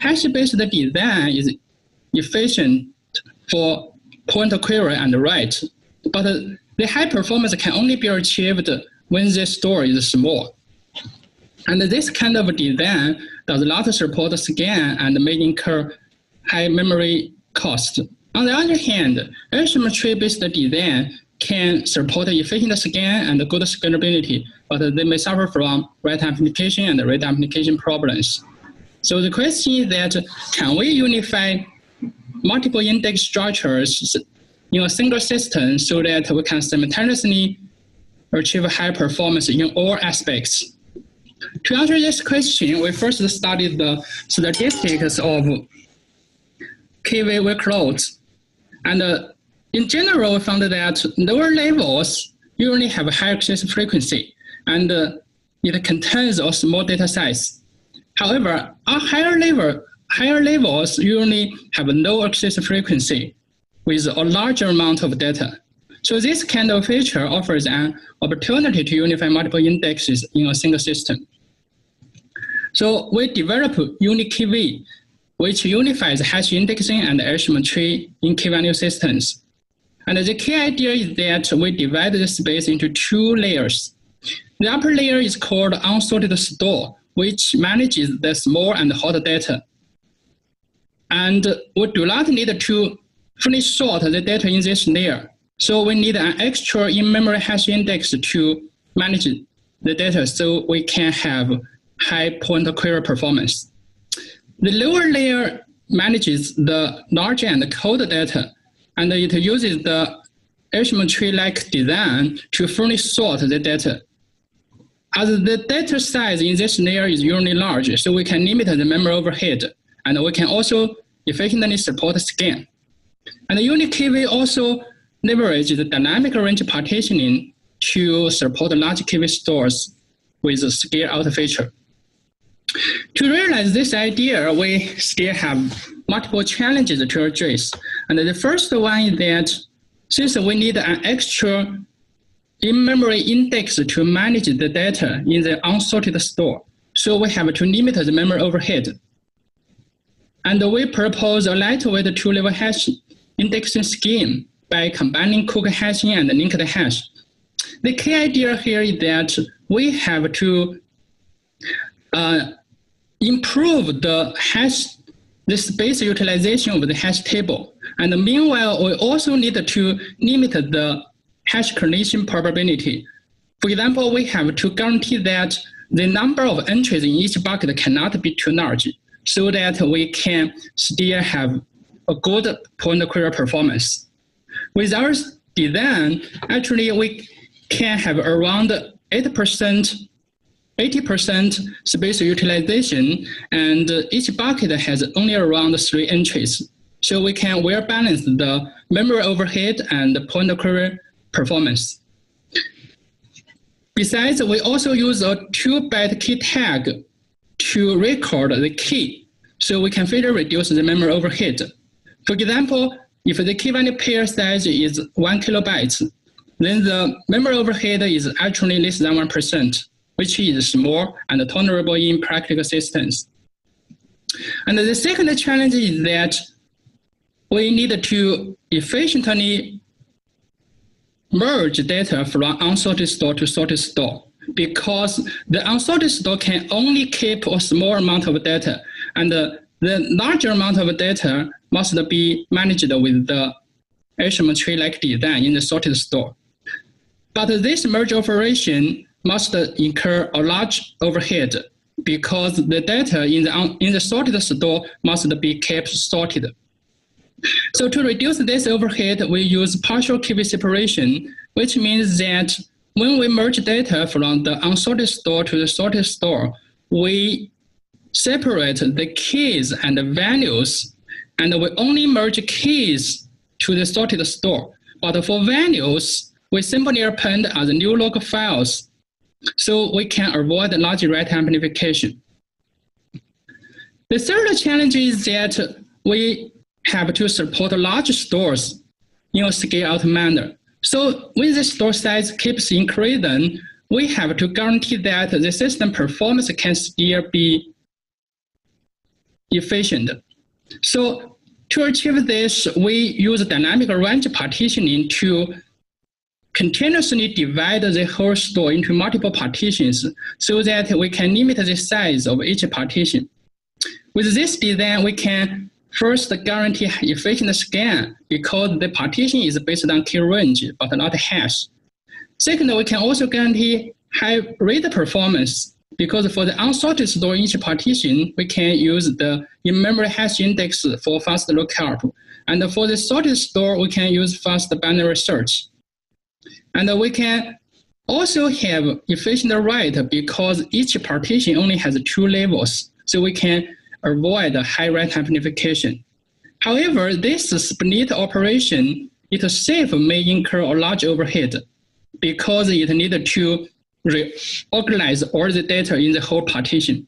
hash-based design is efficient for point query and write, but the high performance can only be achieved when the store is small. And this kind of design does not support scan and may incur high memory cost. On the other hand, HashJoin tree-based design can support efficient scan and good scalability, but they may suffer from write amplification and read amplification problems. So the question is that, can we unify multiple index structures in a single system so that we can simultaneously achieve high performance in all aspects? To answer this question, we first studied the statistics of KV workloads. And in general, we found that lower levels usually have a high access frequency, and it contains a small data size. However, our higher levels usually have a low access frequency with a larger amount of data. So this kind of feature offers an opportunity to unify multiple indexes in a single system. So we developed UniKV, which unifies hash indexing and HashJoin tree in key-value systems. And the key idea is that we divide the space into two layers. The upper layer is called unsorted store, which manages the small and hot data. And we do not need to fully sort the data in this layer. So we need an extra in-memory hash index to manage the data so we can have high point query performance. The lower layer manages the large and cold data, and it uses the HashJoin tree-like design to fully sort the data. As the data size in this layer is usually large, so we can limit the memory overhead, and we can also efficiently support scan. And UniKV also leverage the dynamic range partitioning to support large KV stores with a scale-out feature. To realize this idea, we still have multiple challenges to address. And the first one is that since we need an extra in-memory index to manage the data in the unsorted store, so we have to limit the memory overhead. And we propose a lightweight two-level hash indexing scheme by combining Cook hashing and linked hash. The key idea here is that we have to improve the space utilization of the hash table. And meanwhile, we also need to limit the hash collision probability. For example, we have to guarantee that the number of entries in each bucket cannot be too large, so that we can still have a good point query performance. With our design, actually we can have around 80% space utilization, and each bucket has only around 3 entries. So we can well balance the memory overhead and the point query performance. Besides, we also use a 2-byte key tag to record the key, so we can further reduce the memory overhead. For example, if the key value pair size is 1 kilobyte, then the memory overhead is actually less than 1%, which is small and tolerable in practical systems. And the second challenge is that we need to efficiently merge data from unsorted store to sorted store, because the unsorted store can only keep a small amount of data, and the larger amount of data must be managed with the Echelon tree-like design in the sorted store. But this merge operation must incur a large overhead, because the data in the sorted store must be kept sorted. So to reduce this overhead, we use partial KV separation, which means that when we merge data from the unsorted store to the sorted store, we separate the keys and the values, and we only merge keys to the sorted store. But for values, we simply append as new log files, so we can avoid large write amplification. The third challenge is that we have to support large stores in a scale-out manner. So when the store size keeps increasing, we have to guarantee that the system performance can still be efficient. So to achieve this, we use dynamic range partitioning to continuously divide the whole store into multiple partitions so that we can limit the size of each partition. With this design, we can first guarantee efficient scan because the partition is based on key range but not hash. Second, we can also guarantee high read performance because for the unsorted store in each partition, we can use the in-memory hash index for fast lookup. And for the sorted store, we can use fast binary search. And we can also have efficient write because each partition only has 2 levels, so we can avoid high write amplification. However, this split operation itself may incur a large overhead because it needs to reorganize all the data in the whole partition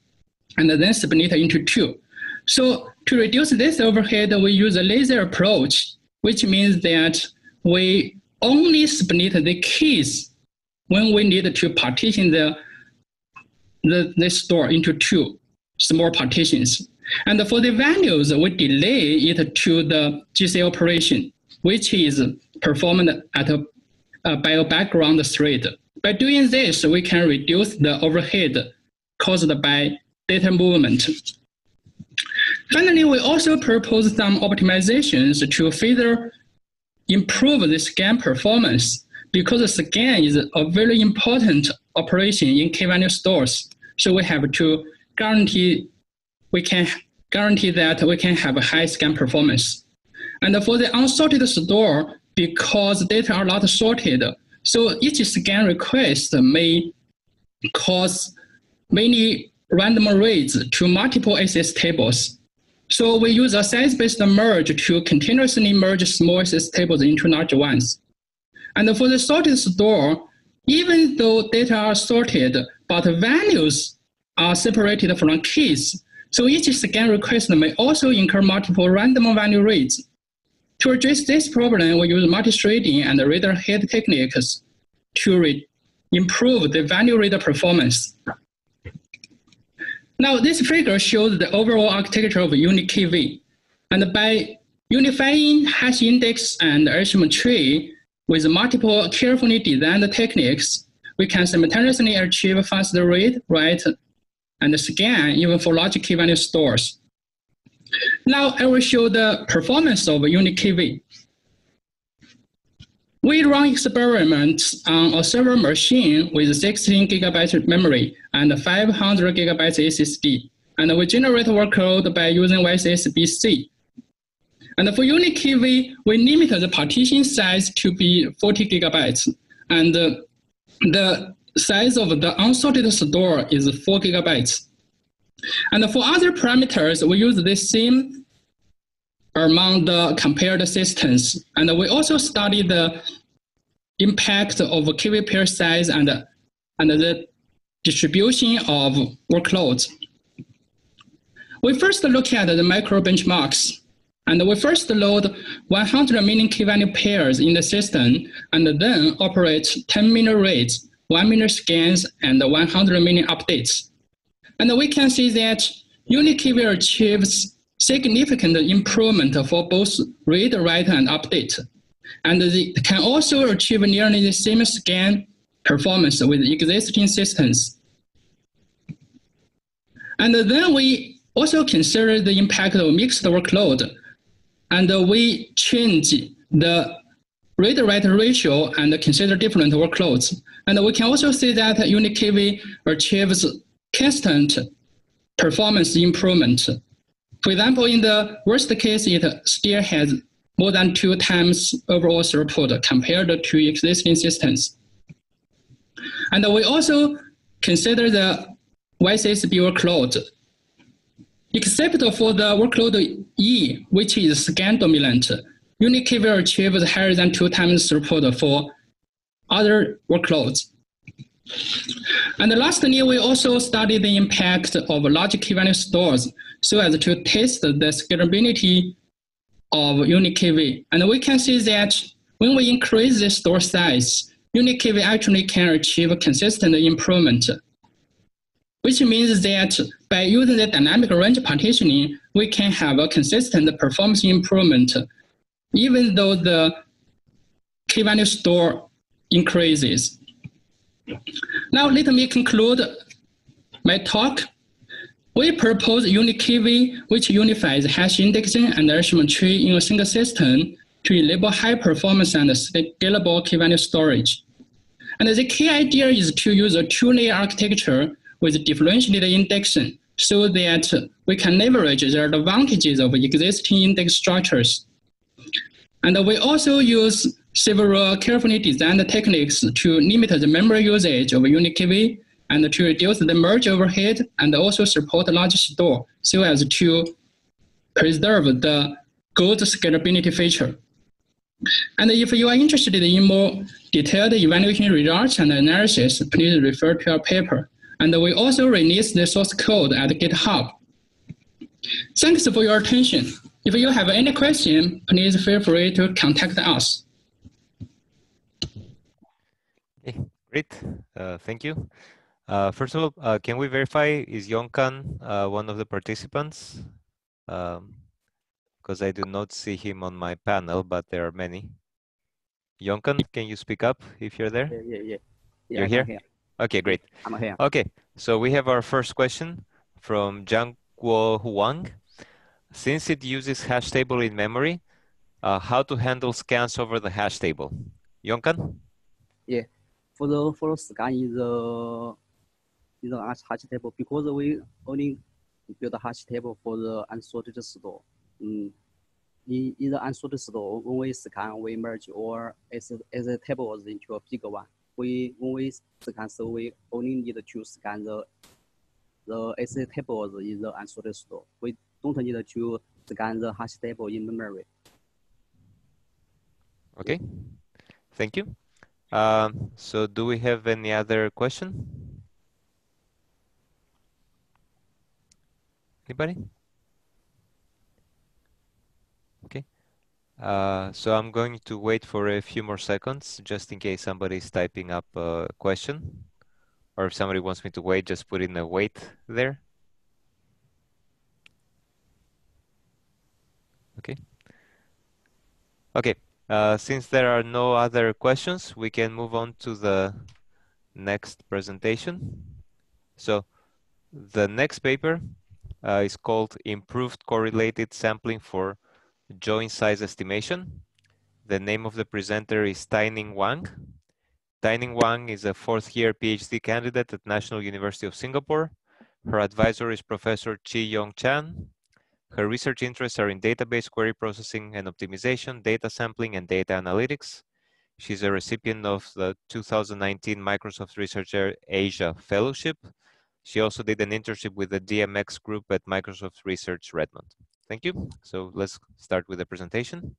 and then split into 2. So to reduce this overhead, we use a laser approach, which means that we only split the keys when we need to partition the store into 2 small partitions. And for the values, we delay it to the GC operation, which is performed by a background thread. By doing this, we can reduce the overhead caused by data movement. Finally, we also propose some optimizations to further improve the scan performance because the scan is a very important operation in key-value stores. So we have to guarantee that we can have a high scan performance. And for the unsorted store, because data are not sorted, so each scan request may cause many random reads to multiple access tables. So we use a size-based merge to continuously merge small SS tables into larger ones. And for the sorted store, even though data are sorted, but values are separated from keys, so each scan request may also incur multiple random value reads. To address this problem, we use multi-threading and reader head techniques to improve the value reader performance. Now, this figure shows the overall architecture of UniKV. And by unifying hash index and arrangement tree with multiple carefully designed techniques, we can simultaneously achieve faster read, write, and scan even for large key value stores. Now, I will show the performance of UniKV. We run experiments on a server machine with 16 gigabytes memory and 500 gigabytes SSD, and we generate workload by using YCSB. And for UniKV, we limit the partition size to be 40 gigabytes, and the size of the unsorted store is 4 gigabytes. And for other parameters, we use the same among the compared systems. And we also study the impact of KV pair size and the distribution of workloads. We first look at the micro benchmarks. And we first load 100 million key value pairs in the system, and then operate 10 million reads, 1 million scans, and 100 million updates. And we can see that UniKV achieves significant improvement for both read, write, and update. And it can also achieve nearly the same scan performance with existing systems. And then we also consider the impact of mixed workload. And we change the read-write ratio and consider different workloads. And we can also see that UniKV achieves constant performance improvement. For example, in the worst case, it still has more than 2 times overall throughput compared to existing systems. And we also consider the YCSB workload. Except for the workload E, which is scan dominant, UniKV achieves higher than 2 times throughput for other workloads. And lastly, we also study the impact of large key value stores so as to test the scalability of UniKV. And we can see that when we increase the store size, UniKV actually can achieve consistent improvement, which means that by using the dynamic range partitioning, we can have a consistent performance improvement, even though the key value store increases. Now let me conclude my talk. We propose UniKV, which unifies hash indexing and arrangement tree in a single system to enable high performance and scalable key value storage. And the key idea is to use a 2-layer architecture with differentiated indexing so that we can leverage the advantages of existing index structures. And we also use several carefully designed techniques to limit the memory usage of UniKV and to reduce the merge overhead and also support large store so as to preserve the good scalability feature. And if you are interested in more detailed evaluation results and analysis, please refer to our paper. And we also release the source code at GitHub. Thanks for your attention. If you have any question, please feel free to contact us. Okay, great. Thank you. First of all, can we verify, is Yonkan one of the participants? Because I do not see him on my panel, but there are many. Yonkan, can you speak up if you're there? Yeah. You're here? Okay, great. I'm here. Okay, so we have our first question from Jiangguo Huang. Since it uses hash table in memory, how to handle scans over the hash table? Yonkan? Yeah, for the scan in the hash table, because we only build a hash table for the unsorted store. In the unsorted store, when we scan, we merge or as a table into a bigger one. When we scan, so we only need to scan the as a table in the unsorted store. don't need to scan the hash table in memory. Okay, thank you. So do we have any other question? Anybody? Okay. So I'm going to wait for a few more seconds just in case somebody is typing up a question. Or if somebody wants me to wait, just put in a wait there. Okay. Okay. Since there are no other questions, we can move on to the next presentation. So the next paper is called Improved Correlated Sampling for Join Size Estimation. The name of the presenter is Taining Wang. Taining Wang is a fourth-year PhD candidate at National University of Singapore. Her advisor is Professor Chi Yong Chan. Her research interests are in database query processing and optimization, data sampling, and data analytics. She's a recipient of the 2019 Microsoft Researcher Asia Fellowship. She also did an internship with the DMX group at Microsoft Research Redmond. Thank you. So let's start with the presentation.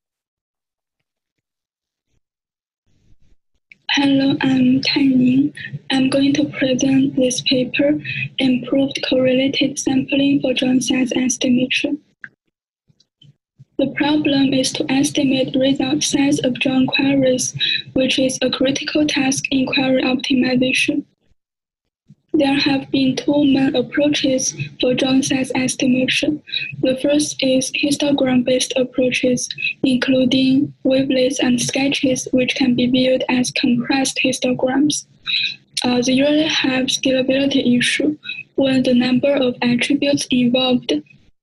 Hello, I'm Taining. I'm going to present this paper, Improved Correlated Sampling for Join Size Estimation. The problem is to estimate result size of join queries, which is a critical task in query optimization. There have been two main approaches for join size estimation. The first is histogram-based approaches, including wavelets and sketches, which can be viewed as compressed histograms. They usually have scalability issue. When the number of attributes involved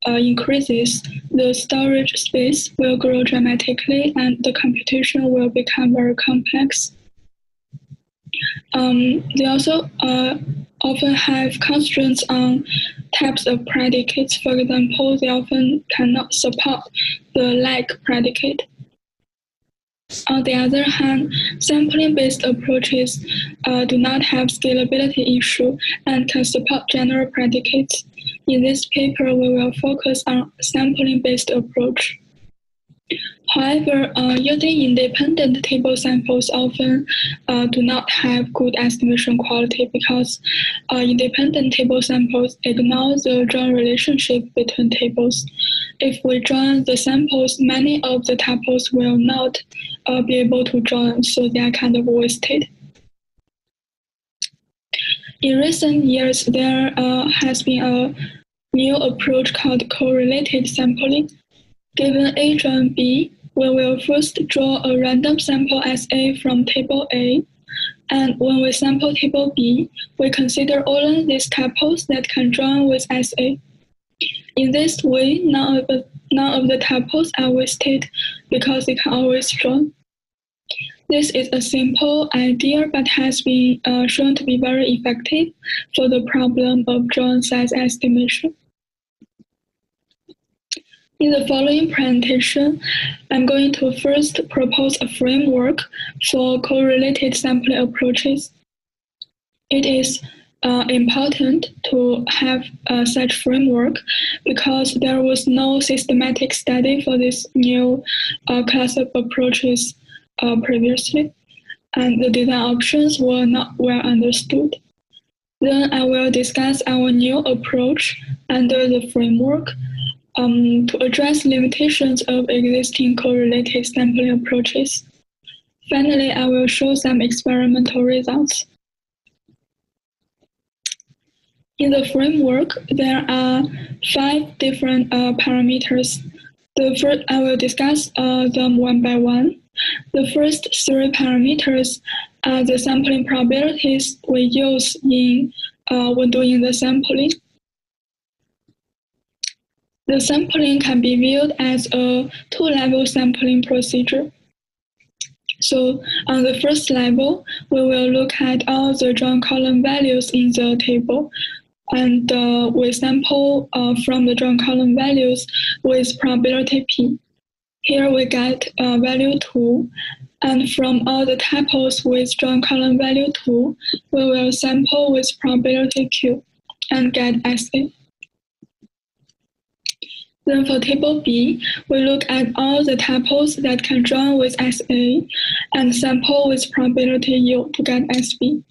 increases, the storage space will grow dramatically and the computation will become very complex. They also often have constraints on types of predicates. For example, they often cannot support the like predicate. On the other hand, sampling-based approaches do not have scalability issue and can support general predicates. In this paper, we will focus on sampling-based approach. However, using independent table samples often do not have good estimation quality because independent table samples ignore the join relationship between tables. If we join the samples, many of the tuples will not be able to join, so they are kind of wasted. In recent years, there has been a new approach called correlated sampling. Given A join B, we will first draw a random sample as A from table A, and when we sample table B, we consider only these tuples that can join with SA. In this way, none of the tuples are wasted because they can always join. This is a simple idea but has been shown to be very effective for the problem of join size estimation. In the following presentation, I'm going to first propose a framework for correlated sampling approaches. It is important to have such framework because there was no systematic study for this new class of approaches previously, and the design options were not well understood. Then I will discuss our new approach under the framework to address limitations of existing correlated sampling approaches. Finally, I will show some experimental results. In the framework, there are 5 different parameters. I will discuss them one by one. The first 3 parameters are the sampling probabilities we use when doing the sampling. The sampling can be viewed as a 2-level sampling procedure. So on the first level, we will look at all the join column values in the table, and we sample from the join column values with probability P. Here we get value 2, and from all the tuples with join column value 2, we will sample with probability Q and get SA. Then for table B, we look at all the tuples that can join with SA and sample with probability U to get SB.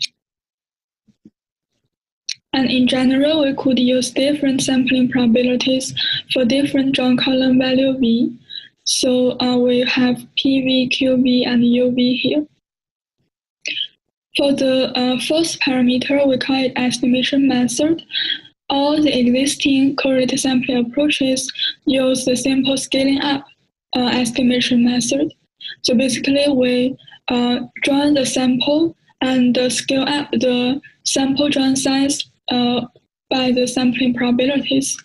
And in general, we could use different sampling probabilities for different join column value V. So we have Pvqv and UV here. For the first parameter, we call it estimation method. All the existing correlated sampling approaches use the simple scaling up estimation method. So basically, we join the sample and scale up the sample join size by the sampling probabilities.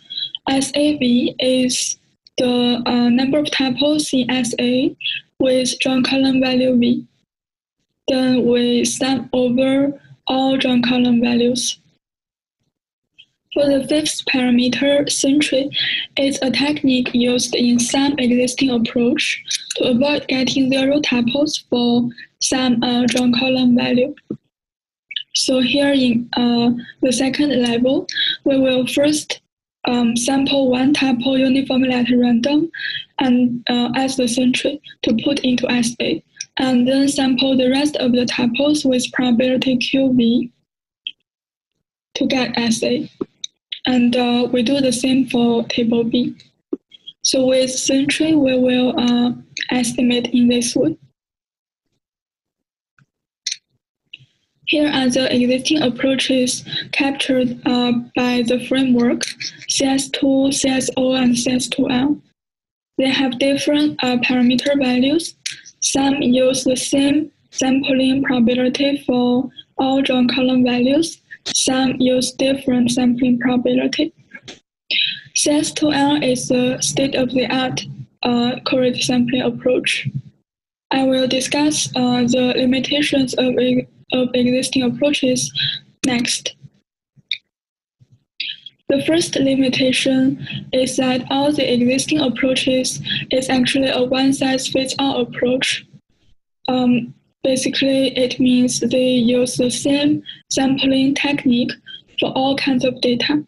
SAV is the number of tuples in SA with join column value V. Then we sum over all join column values. For the fifth parameter, symmetry, is a technique used in some existing approach to avoid getting 0 tuples for some join column value. So here in the second level, we will first sample one tuple uniformly at random and as the symmetry to put into SA, and then sample the rest of the tuples with probability QV to get SA. And we do the same for table B. So with symmetry, we will estimate in this way. Here are the existing approaches captured by the framework CS2, CSO, and CS2L. They have different parameter values. Some use the same sampling probability for all join column values. Some use different sampling probability. CS2L is the state-of-the-art correlated sampling approach. I will discuss the limitations of existing approaches next. The first limitation is that all the existing approaches is actually a one-size-fits-all approach. Basically, it means they use the same sampling technique for all kinds of data.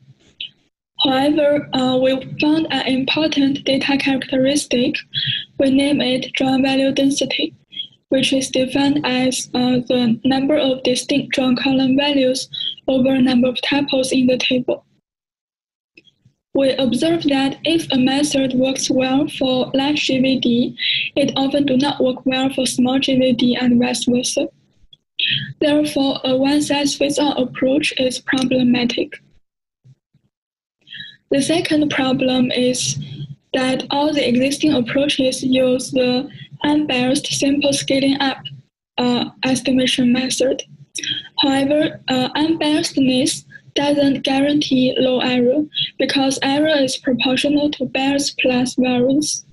However, we found an important data characteristic. We name it join value density, which is defined as the number of distinct join column values over number of tuples in the table. We observe that if a method works well for large GVD, it often does not work well for small GVD and vice versa. Therefore, a one-size-fits-all approach is problematic. The second problem is that all the existing approaches use the unbiased simple scaling up estimation method. However, unbiasedness doesn't guarantee low error because error is proportional to bias plus variance.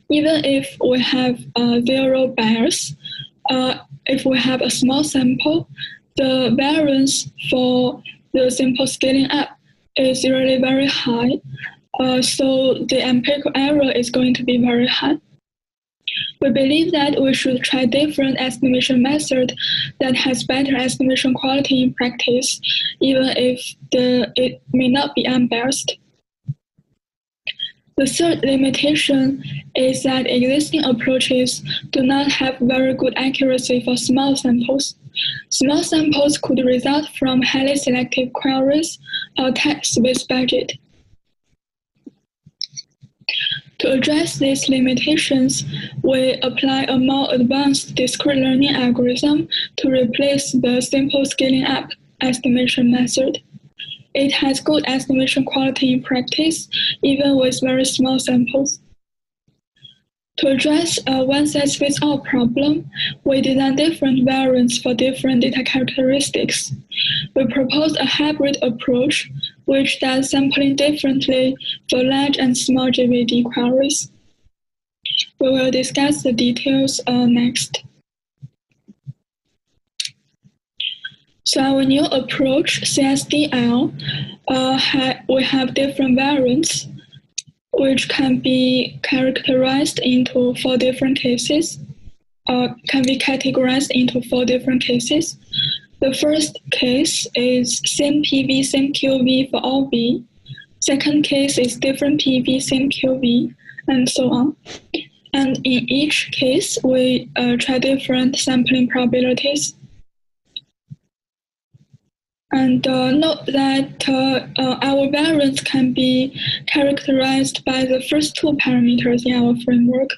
Even if we have 0 bias, if we have a small sample, the variance for the simple scaling up is really very high. So the empirical error is going to be very high. We believe that we should try different estimation method that has better estimation quality in practice, even if it may not be unbiased. The third limitation is that existing approaches do not have very good accuracy for small samples. Small samples could result from highly selective queries or tests with budget. To address these limitations, we apply a more advanced discrete learning algorithm to replace the simple scaling up estimation method. It has good estimation quality in practice, even with very small samples. To address a one-size-fits-all problem, we design different variants for different data characteristics. We propose a hybrid approach, which does sampling differently for large and small GVD queries. We will discuss the details next. So our new approach, CSDL, we have different variants, which can be characterized into 4 different cases, can be categorized into 4 different cases. The first case is same PV, same QV for all V. Second case is different PV, same QV, and so on. And in each case, we try different sampling probabilities. And note that our variance can be characterized by the first two parameters in our framework,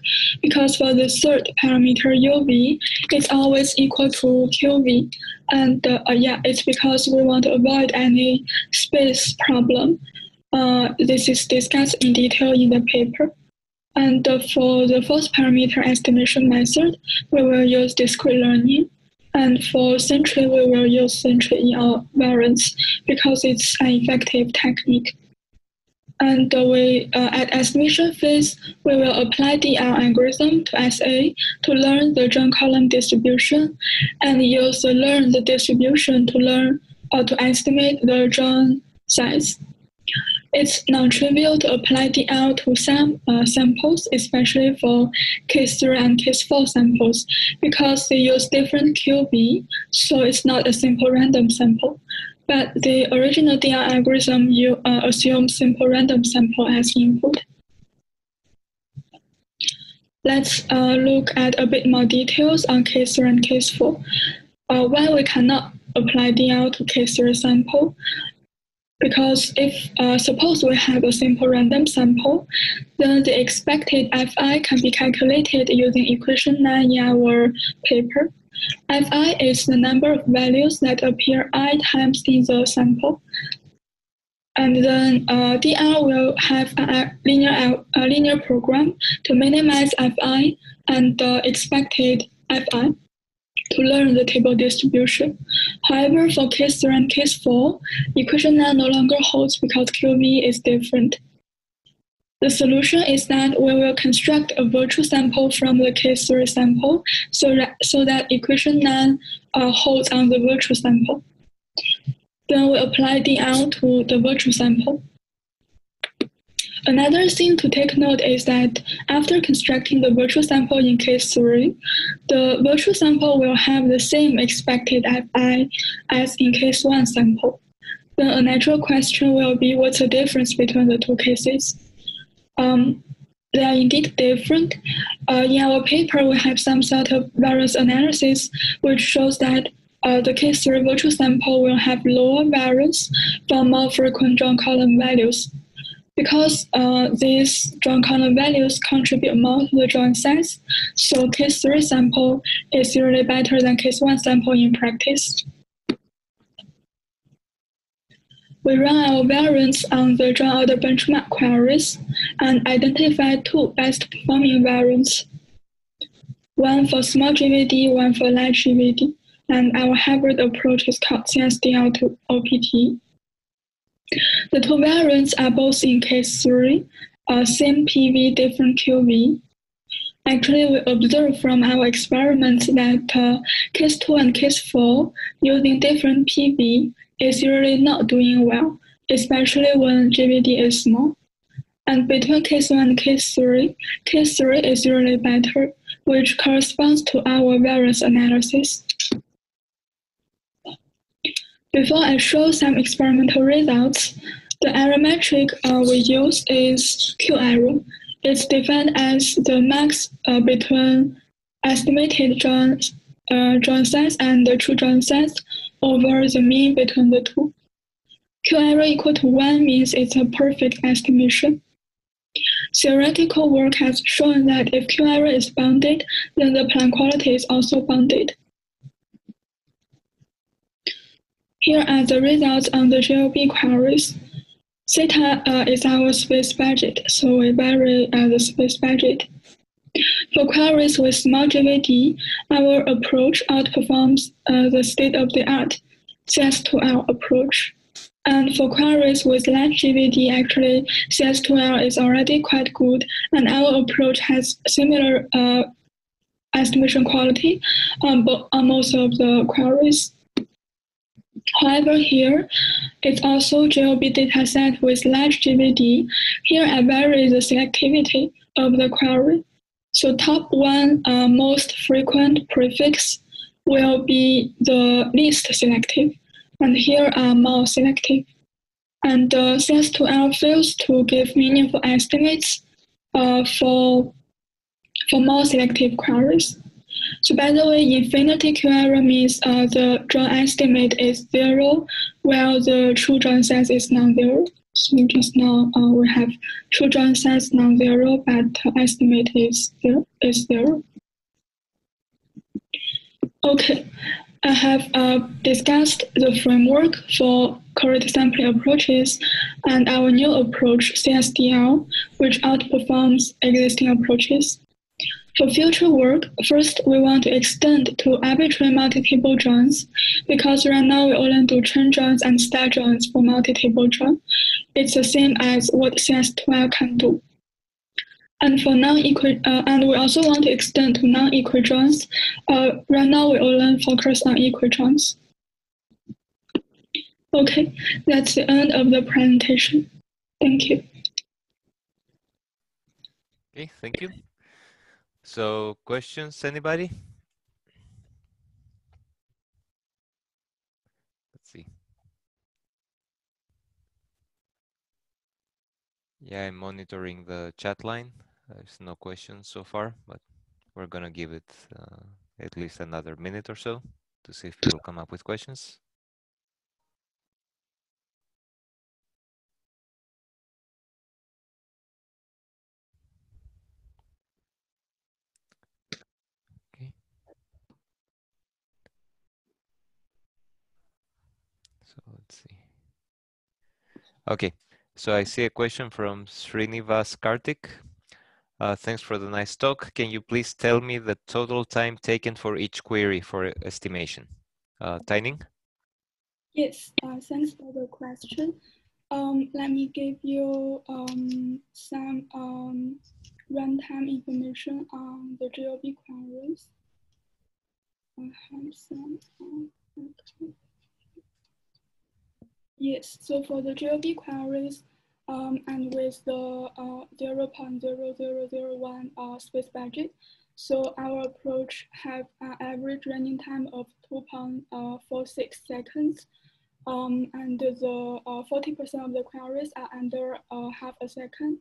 because for the third parameter UV, it's always equal to QV. And yeah, it's because we want to avoid any space problem. This is discussed in detail in the paper. And for the fourth parameter estimation method, we will use discrete learning. And for Sentry, we will use Sentry in our variance because it's an effective technique. And at estimation phase, we will apply the algorithm to SA to learn the join column distribution, and use the learn the distribution to learn or to estimate the join size. It's non-trivial to apply DL to some samples, especially for case 3 and case 4 samples, because they use different QB, so it's not a simple random sample. But the original DL algorithm assumes simple random sample as input. Let's look at a bit more details on case 3 and case 4. Why we cannot apply DL to case 3 sample? Because if suppose we have a simple random sample, then the expected Fi can be calculated using equation 9 in our paper. Fi is the number of values that appear I times in the sample. And then DR will have a linear program to minimize Fi and expected Fi to learn the table distribution. However, for case 3 and case 4, equation 9 no longer holds because QV is different. The solution is that we will construct a virtual sample from the case 3 sample so that equation 9 holds on the virtual sample. Then we apply DL to the virtual sample. Another thing to take note is that after constructing the virtual sample in case 3, the virtual sample will have the same expected Fi as in case 1 sample. Then a natural question will be, what's the difference between the two cases? They are indeed different. In our paper, we have some sort of variance analysis which shows that the case 3 virtual sample will have lower variance for more frequent join column values. Because these join column values contribute more to the join size, so case 3 sample is usually better than case 1 sample in practice. We run our variance on the join order benchmark queries and identify 2 best performing variants, one for small GVD, one for large GVD, and our hybrid approach is called CSDL to OPT. The 2 variants are both in case 3, same PV, different QV. Actually, we observed from our experiments that case 2 and case 4 using different PV is usually not doing well, especially when GVD is small. And between case 1 and case 3 is usually better, which corresponds to our variance analysis. Before I show some experimental results, the error metric we use is Q error. It's defined as the max between estimated join size and the true join size over the mean between the two. Q error equal to 1 means it's a perfect estimation. Theoretical work has shown that if Q error is bounded, then the plan quality is also bounded. Here are the results on the GLB queries. Theta is our space budget, so we vary the space budget. For queries with small GVD, our approach outperforms the state-of-the-art CS2L approach. And for queries with large GVD, actually, CS2L is already quite good, and our approach has similar estimation quality on most of the queries. However, here, it's also GLB dataset with large GVD. Here I vary the selectivity of the query. So top 1 most frequent prefix will be the least selective, and here are more selective. And CS2L fails to give meaningful estimates for more selective queries. So by the way, infinity Q-error means the join estimate is 0, while the true join size is non-zero. So just now we have true join size non-zero, but estimate is 0. Okay, I have discussed the framework for correlated sampling approaches and our new approach, CSDL, which outperforms existing approaches. For future work, first we want to extend to arbitrary multi-table joins, because right now we only do chain joins and star joins for multi-table join. It's the same as what CS12 can do. And for non-equal, and we also want to extend to non-equal joins. Right now we only focus on equal joins. Okay, that's the end of the presentation. Thank you. Okay, thank you. So questions, anybody? Let's see. Yeah, I'm monitoring the chat line. There's no questions so far, but we're gonna give it at least another minute or so to see if people come up with questions. Okay. So let's see. Okay, so I see a question from Srinivas Karthik. Thanks for the nice talk. Can you please tell me the total time taken for each query for estimation? Taining? Yes, thanks for the question. Let me give you some runtime information on the GLB queries. I have some. Okay. Yes, so for the GLB queries, and with the 0.0001 space budget, so our approach have an average running time of 2.46 seconds. And the 40% of the queries are under half a second.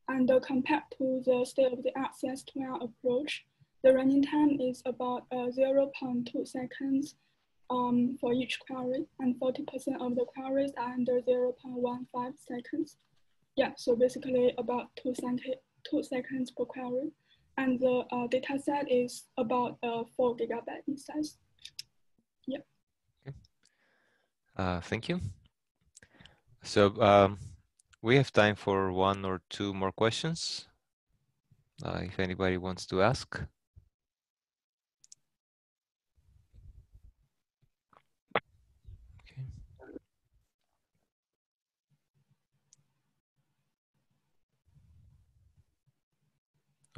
And compared to the state-of-the-art CS2L approach, the running time is about 0.2 seconds for each query, and 40% of the queries are under 0.15 seconds. Yeah, so basically about 2 seconds per query. And the data set is about 4 GB in size. Yeah. Thank you. So we have time for 1 or 2 more questions. If anybody wants to ask.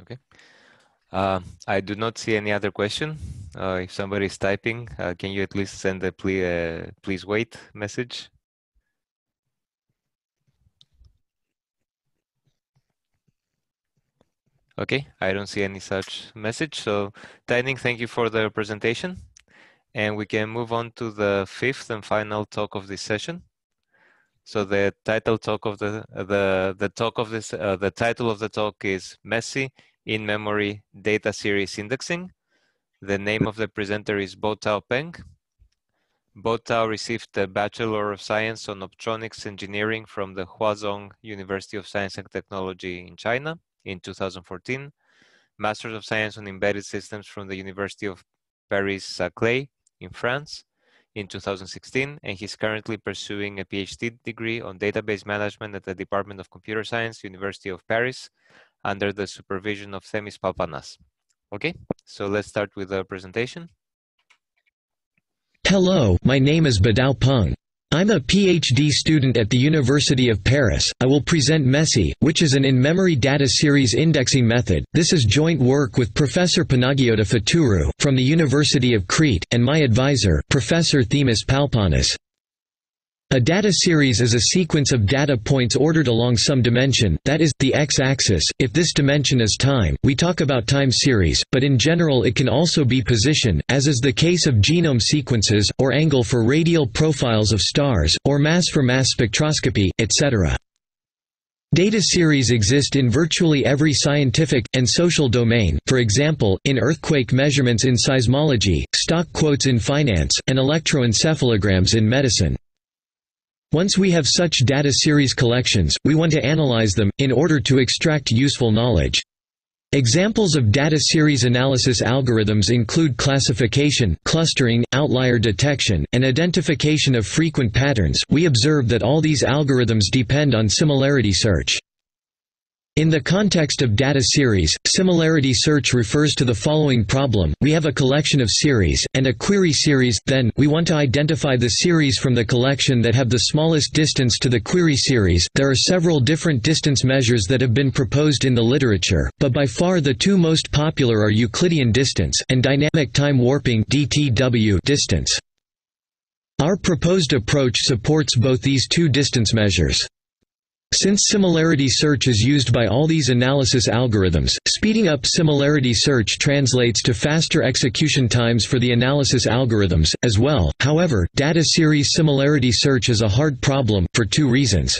Okay. Okay. I do not see any other question. If somebody is typing, can you at least send a please wait message? Okay, I don't see any such message. So, Taining, thank you for the presentation. And we can move on to the 5th and final talk of this session. So the title talk of the title of the talk is MESSI in-memory data series indexing. The name of the presenter is Bo-Tao Peng. Bo-Tao received a Bachelor of Science on Optronics Engineering from the Huazhong University of Science and Technology in China in 2014. Master of Science on Embedded Systems from the University of Paris-Saclay in France in 2016, and he's currently pursuing a PhD degree on database management at the Department of Computer Science, University of Paris, under the supervision of Themis Palpanas. Okay, so let's start with the presentation. Hello, my name is Bo-Tao Peng. I'm a PhD student at the University of Paris. I will present MESSI, which is an in-memory data series indexing method. This is joint work with Professor Panagiota Fatourou from the University of Crete and my advisor, Professor Themis Palpanas. A data series is a sequence of data points ordered along some dimension, that is, the x-axis. If this dimension is time, we talk about time series, but in general it can also be position, as is the case of genome sequences, or angle for radial profiles of stars, or mass for mass spectroscopy, etc. Data series exist in virtually every scientific and social domain, for example, in earthquake measurements in seismology, stock quotes in finance, and electroencephalograms in medicine. Once we have such data series collections, we want to analyze them, in order to extract useful knowledge. Examples of data series analysis algorithms include classification, clustering, outlier detection, and identification of frequent patterns. We observe that all these algorithms depend on similarity search. In the context of data series, similarity search refers to the following problem: we have a collection of series, and a query series, then, we want to identify the series from the collection that have the smallest distance to the query series. There are several different distance measures that have been proposed in the literature, but by far the two most popular are Euclidean distance, and dynamic time warping (DTW) distance. Our proposed approach supports both these two distance measures. Since similarity search is used by all these analysis algorithms, speeding up similarity search translates to faster execution times for the analysis algorithms, as well. However, data series similarity search is a hard problem, for two reasons.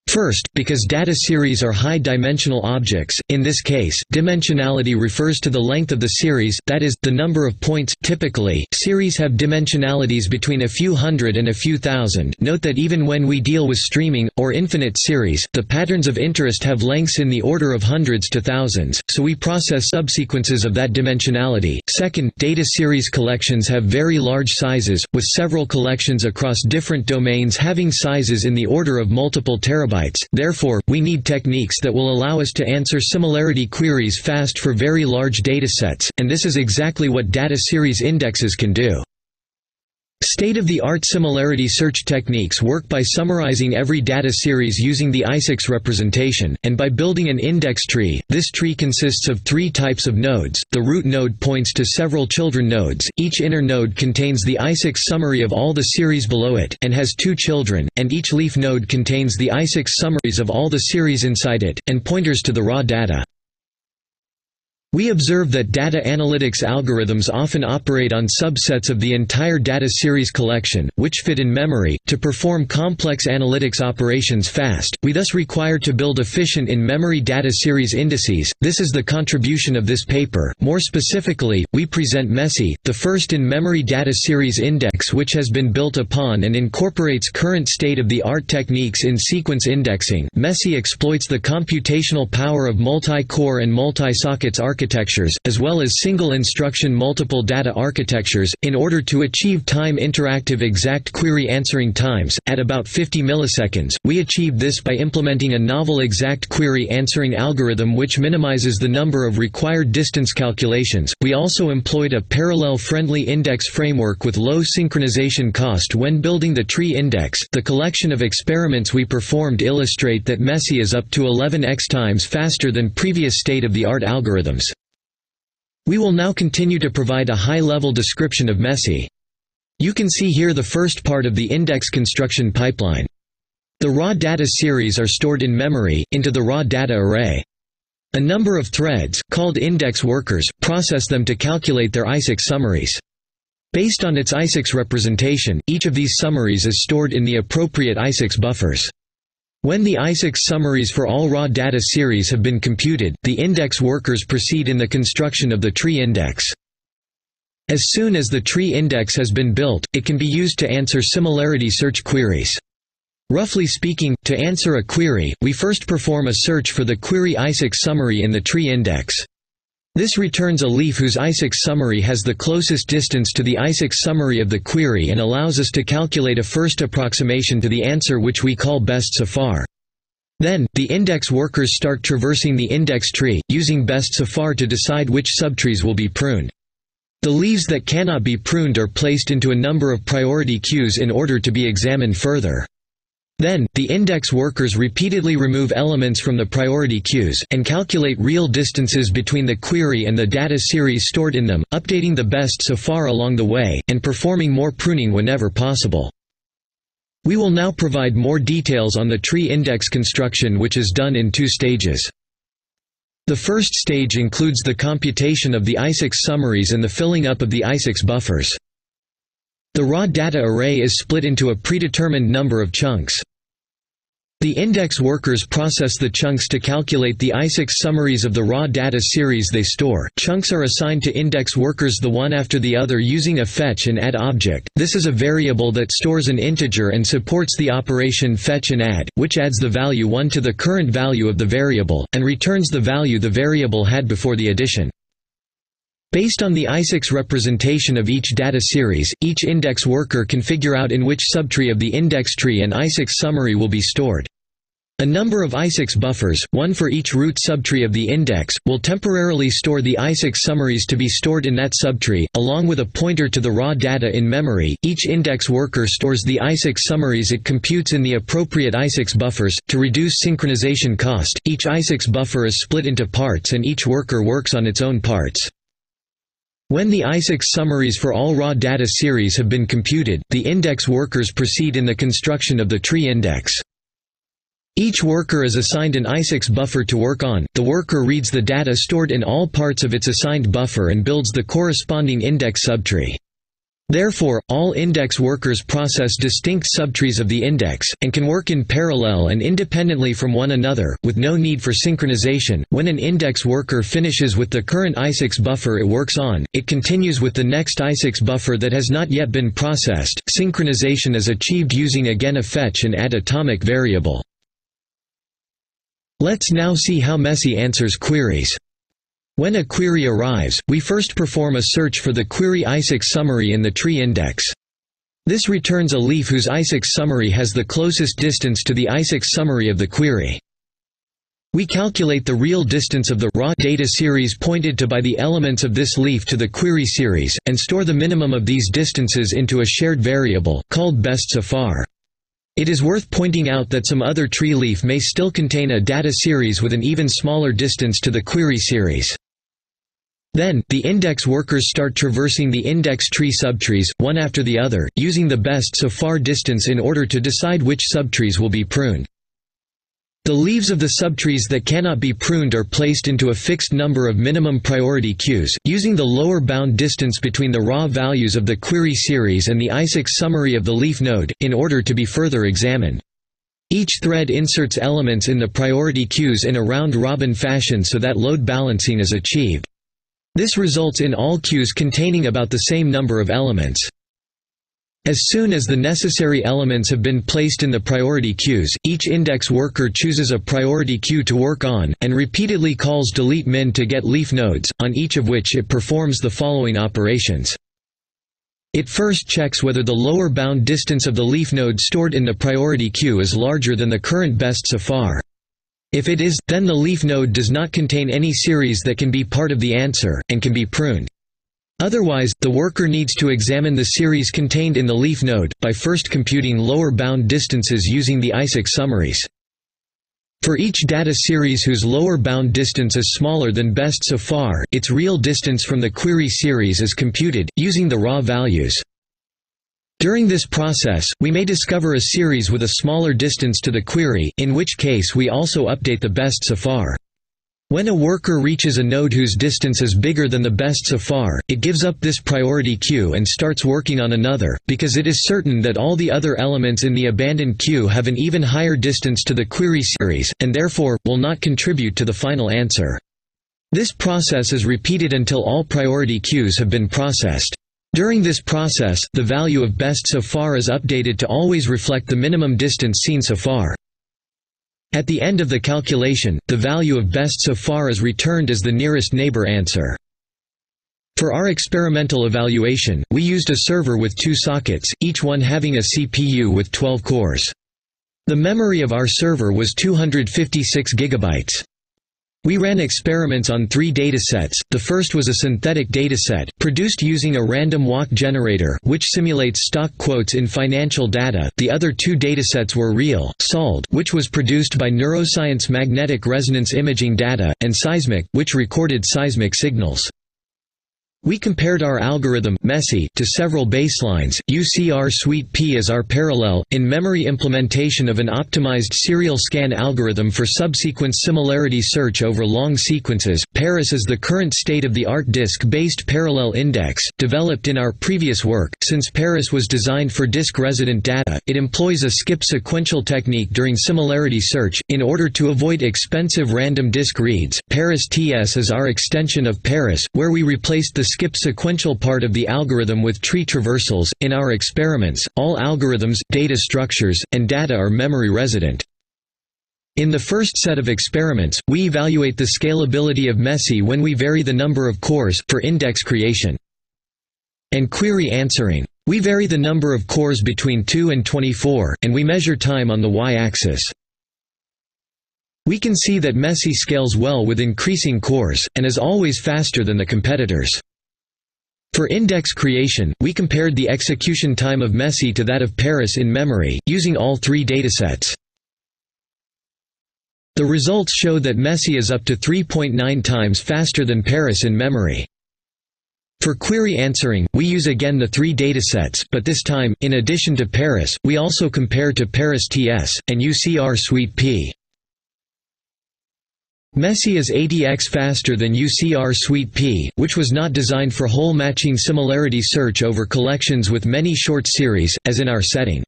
First, because data series are high-dimensional objects. In this case, dimensionality refers to the length of the series, that is, the number of points. Typically, series have dimensionalities between a few hundred and a few thousand. Note that even when we deal with streaming, or infinite series, the patterns of interest have lengths in the order of hundreds to thousands, so we process subsequences of that dimensionality. Second, data series collections have very large sizes, with several collections across different domains having sizes in the order of multiple terabytes. Therefore, we need techniques that will allow us to answer similarity queries fast for very large datasets, and this is exactly what data series indexes can do. State-of-the-art similarity search techniques work by summarizing every data series using the iSAX representation, and by building an index tree. This tree consists of three types of nodes. The root node points to several children nodes. Each inner node contains the iSAX summary of all the series below it, and has two children, and each leaf node contains the iSAX summaries of all the series inside it, and pointers to the raw data. We observe that data analytics algorithms often operate on subsets of the entire data series collection, which fit in memory. To perform complex analytics operations fast, we thus require to build efficient in-memory data series indices. This is the contribution of this paper. More specifically, we present MESSI, the first in-memory data series index which has been built upon and incorporates current state-of-the-art techniques in sequence indexing. MESSI exploits the computational power of multi-core and multi-sockets architectures, as well as single-instruction multiple data architectures, in order to achieve time-interactive exact query answering times, at about 50 milliseconds. We achieved this by implementing a novel exact query answering algorithm which minimizes the number of required distance calculations. We also employed a parallel-friendly index framework with low synchronization cost when building the tree index. The collection of experiments we performed illustrate that MESSI is up to 11x times faster than previous state-of-the-art algorithms. We will now continue to provide a high-level description of MESSI. You can see here the first part of the index construction pipeline. The raw data series are stored in memory, into the raw data array. A number of threads, called index workers, process them to calculate their iSAX summaries. Based on its iSAX representation, each of these summaries is stored in the appropriate iSAX buffers. When the iSAX summaries for all raw data series have been computed, the index workers proceed in the construction of the tree index. As soon as the tree index has been built, it can be used to answer similarity search queries. Roughly speaking, to answer a query, we first perform a search for the query iSAX summary in the tree index. This returns a leaf whose iSAX summary has the closest distance to the iSAX summary of the query and allows us to calculate a first approximation to the answer which we call best so far. Then, the index workers start traversing the index tree, using best so far to decide which subtrees will be pruned. The leaves that cannot be pruned are placed into a number of priority queues in order to be examined further. Then, the index workers repeatedly remove elements from the priority queues, and calculate real distances between the query and the data series stored in them, updating the best so far along the way, and performing more pruning whenever possible. We will now provide more details on the tree index construction, which is done in 2 stages. The first stage includes the computation of the iSAX summaries and the filling up of the iSAX buffers. The raw data array is split into a predetermined number of chunks. The index workers process the chunks to calculate the iSAX summaries of the raw data series they store. Chunks are assigned to index workers the one after the other using a fetch and add object. This is a variable that stores an integer and supports the operation fetch and add, which adds the value 1 to the current value of the variable, and returns the value the variable had before the addition. Based on the iSAX representation of each data series, each index worker can figure out in which subtree of the index tree an iSAX summary will be stored. A number of iSAX buffers, one for each root subtree of the index, will temporarily store the iSAX summaries to be stored in that subtree, along with a pointer to the raw data in memory. Each index worker stores the iSAX summaries it computes in the appropriate iSAX buffers. To reduce synchronization cost, each iSAX buffer is split into parts and each worker works on its own parts. When the iSAX summaries for all raw data series have been computed, the index workers proceed in the construction of the tree index. Each worker is assigned an iSAX buffer to work on. The worker reads the data stored in all parts of its assigned buffer and builds the corresponding index subtree. Therefore, all index workers process distinct subtrees of the index, and can work in parallel and independently from one another, with no need for synchronization. When an index worker finishes with the current iSAX buffer it works on, it continues with the next iSAX buffer that has not yet been processed. Synchronization is achieved using again a fetch and add atomic variable. Let's now see how MESSI answers queries. When a query arrives, we first perform a search for the query iSAX summary in the tree index. This returns a leaf whose iSAX summary has the closest distance to the iSAX summary of the query. We calculate the real distance of the raw data series pointed to by the elements of this leaf to the query series, and store the minimum of these distances into a shared variable, called best so far. It is worth pointing out that some other tree leaf may still contain a data series with an even smaller distance to the query series. Then, the index workers start traversing the index tree subtrees, one after the other, using the best so far distance in order to decide which subtrees will be pruned. The leaves of the subtrees that cannot be pruned are placed into a fixed number of minimum priority queues, using the lower bound distance between the raw values of the query series and the iSAX summary of the leaf node, in order to be further examined. Each thread inserts elements in the priority queues in a round-robin fashion so that load balancing is achieved. This results in all queues containing about the same number of elements. As soon as the necessary elements have been placed in the priority queues, each index worker chooses a priority queue to work on, and repeatedly calls delete min to get leaf nodes, on each of which it performs the following operations. It first checks whether the lower bound distance of the leaf node stored in the priority queue is larger than the current best so far. If it is, then the leaf node does not contain any series that can be part of the answer, and can be pruned. Otherwise, the worker needs to examine the series contained in the leaf node, by first computing lower bound distances using the iSAX summaries. For each data series whose lower bound distance is smaller than best so far, its real distance from the query series is computed, using the raw values. During this process, we may discover a series with a smaller distance to the query, in which case we also update the best so far. When a worker reaches a node whose distance is bigger than the best so far, it gives up this priority queue and starts working on another, because it is certain that all the other elements in the abandoned queue have an even higher distance to the query series, and therefore, will not contribute to the final answer. This process is repeated until all priority queues have been processed. During this process, the value of best so far is updated to always reflect the minimum distance seen so far. At the end of the calculation, the value of best so far is returned as the nearest neighbor answer. For our experimental evaluation, we used a server with 2 sockets, each one having a CPU with 12 cores. The memory of our server was 256 GB. We ran experiments on 3 datasets. The first was a synthetic dataset, produced using a random walk generator, which simulates stock quotes in financial data. The other 2 datasets were real, SOLD, which was produced by neuroscience magnetic resonance imaging data, and seismic, which recorded seismic signals. We compared our algorithm, MESSI, to several baselines, UCR Suite P as our parallel, in-memory implementation of an optimized serial scan algorithm for subsequence similarity search over long sequences. Paris is the current state-of-the-art disk-based parallel index, developed in our previous work. Since Paris was designed for disk-resident data, it employs a skip sequential technique during similarity search, in order to avoid expensive random disk reads. Paris TS is our extension of Paris, where we replaced the skip sequential part of the algorithm with tree traversals. In our experiments, all algorithms, data structures, and data are memory resident. In the first set of experiments, we evaluate the scalability of MESSI when we vary the number of cores for index creation and query answering. We vary the number of cores between 2 and 24, and we measure time on the y-axis. We can see that MESSI scales well with increasing cores, and is always faster than the competitors. For index creation, we compared the execution time of MESSI to that of Paris in memory, using all three datasets. The results show that MESSI is up to 3.9 times faster than Paris in memory. For query answering, we use again the three datasets, but this time, in addition to Paris, we also compare to Paris TS, and UCR Suite P. MESSI is 80x faster than UCR Suite P, which was not designed for whole matching similarity search over collections with many short series, as in our setting.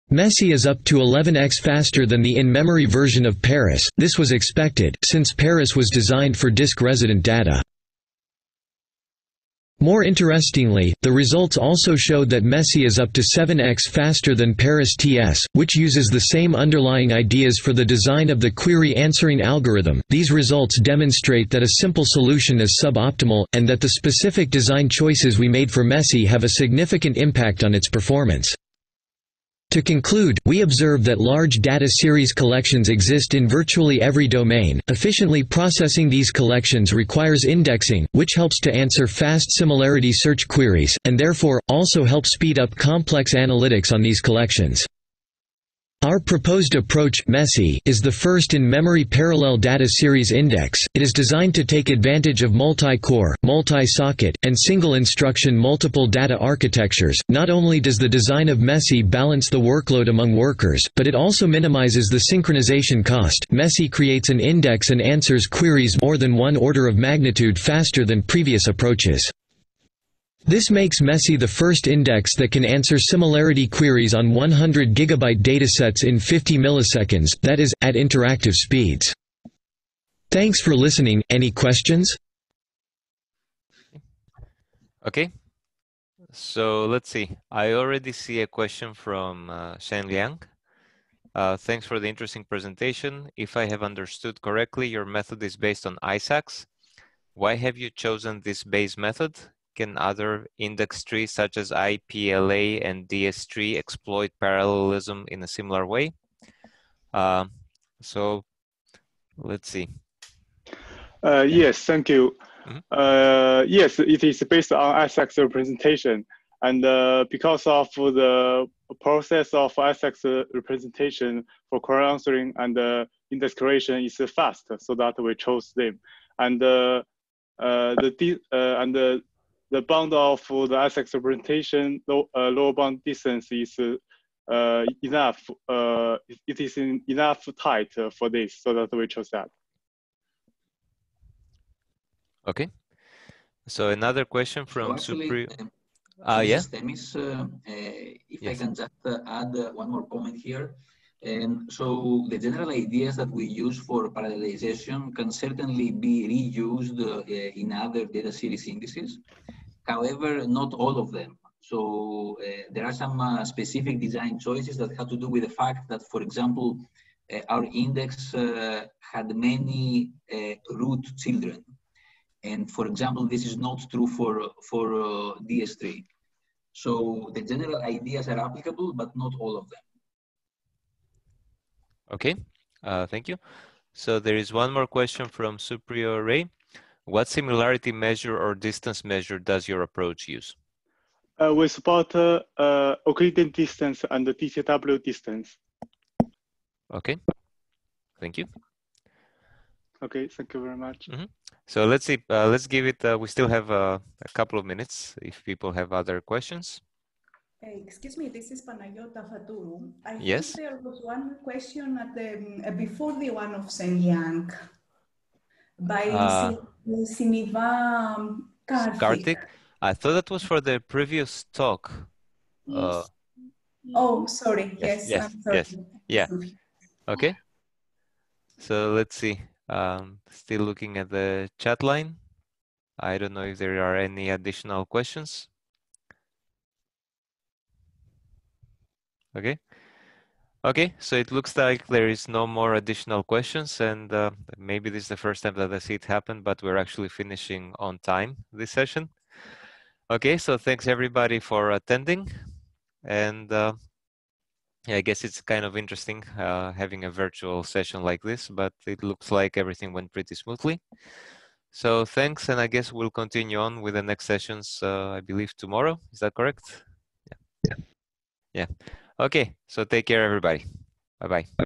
MESSI is up to 11x faster than the in-memory version of Paris. This was expected, since Paris was designed for disk-resident data. More interestingly, the results also showed that MESSI is up to 7x faster than Paris TS, which uses the same underlying ideas for the design of the query answering algorithm. These results demonstrate that a simple solution is suboptimal, and that the specific design choices we made for MESSI have a significant impact on its performance. To conclude, we observe that large data series collections exist in virtually every domain. Efficiently processing these collections requires indexing, which helps to answer fast similarity search queries, and therefore, also helps speed up complex analytics on these collections. Our proposed approach, MESSI, is the first in-memory parallel data series index. It is designed to take advantage of multi-core, multi-socket, and single-instruction multiple data architectures. Not only does the design of MESSI balance the workload among workers, but it also minimizes the synchronization cost. MESSI creates an index and answers queries more than one order of magnitude faster than previous approaches. This makes MESSI the first index that can answer similarity queries on 100 GB datasets in 50 milliseconds, that is, at interactive speeds. Thanks for listening. Any questions? Okay, so let's see. I already see a question from Shen Liang. Thanks for the interesting presentation. If I have understood correctly, your method is based on iSAX. Why have you chosen this base method? Can other index trees such as IPLA and DS tree exploit parallelism in a similar way? So let's see. Yes, thank you. Mm-hmm. Yes, it is based on iSAX representation. And because of the process of iSAX representation for query answering and index creation is fast, so that we chose them. And the bound of the iSAX representation, lower bound distance is enough. It is enough tight for this, so that we chose that. Okay. So another question from Supri. Yes, Themis, if I can just add one more comment here. So the general ideas that we use for parallelization can certainly be reused in other data series indices. However, not all of them. So there are some specific design choices that have to do with the fact that, for example, our index had many root children. And for example, this is not true for DS3. So the general ideas are applicable, but not all of them. Okay, thank you. So there is one more question from Superior Ray. What similarity measure or distance measure does your approach use? We support Euclidean distance and the DCW distance. Okay, thank you. Okay, thank you very much. So let's see. Let's give it. We still have a couple of minutes if people have other questions. Excuse me, this is Panayota Faturu. I Yes. think there was one question at the before the one of Sen Yang by Siniva Karthik. I thought that was for the previous talk. Yes. Oh, sorry. Yes, I'm sorry. Yes. Yeah. Okay. So let's see. Still looking at the chat line. I don't know if there are any additional questions. Okay. Okay, so it looks like there is no more additional questions, and maybe this is the first time that I see it happen, but we're actually finishing on time this session. Okay, so thanks everybody for attending, and yeah, I guess it's kind of interesting having a virtual session like this, but it looks like everything went pretty smoothly. So thanks, and I guess we'll continue on with the next sessions, I believe tomorrow. Is that correct? Yeah. Okay, so take care everybody. Bye-bye.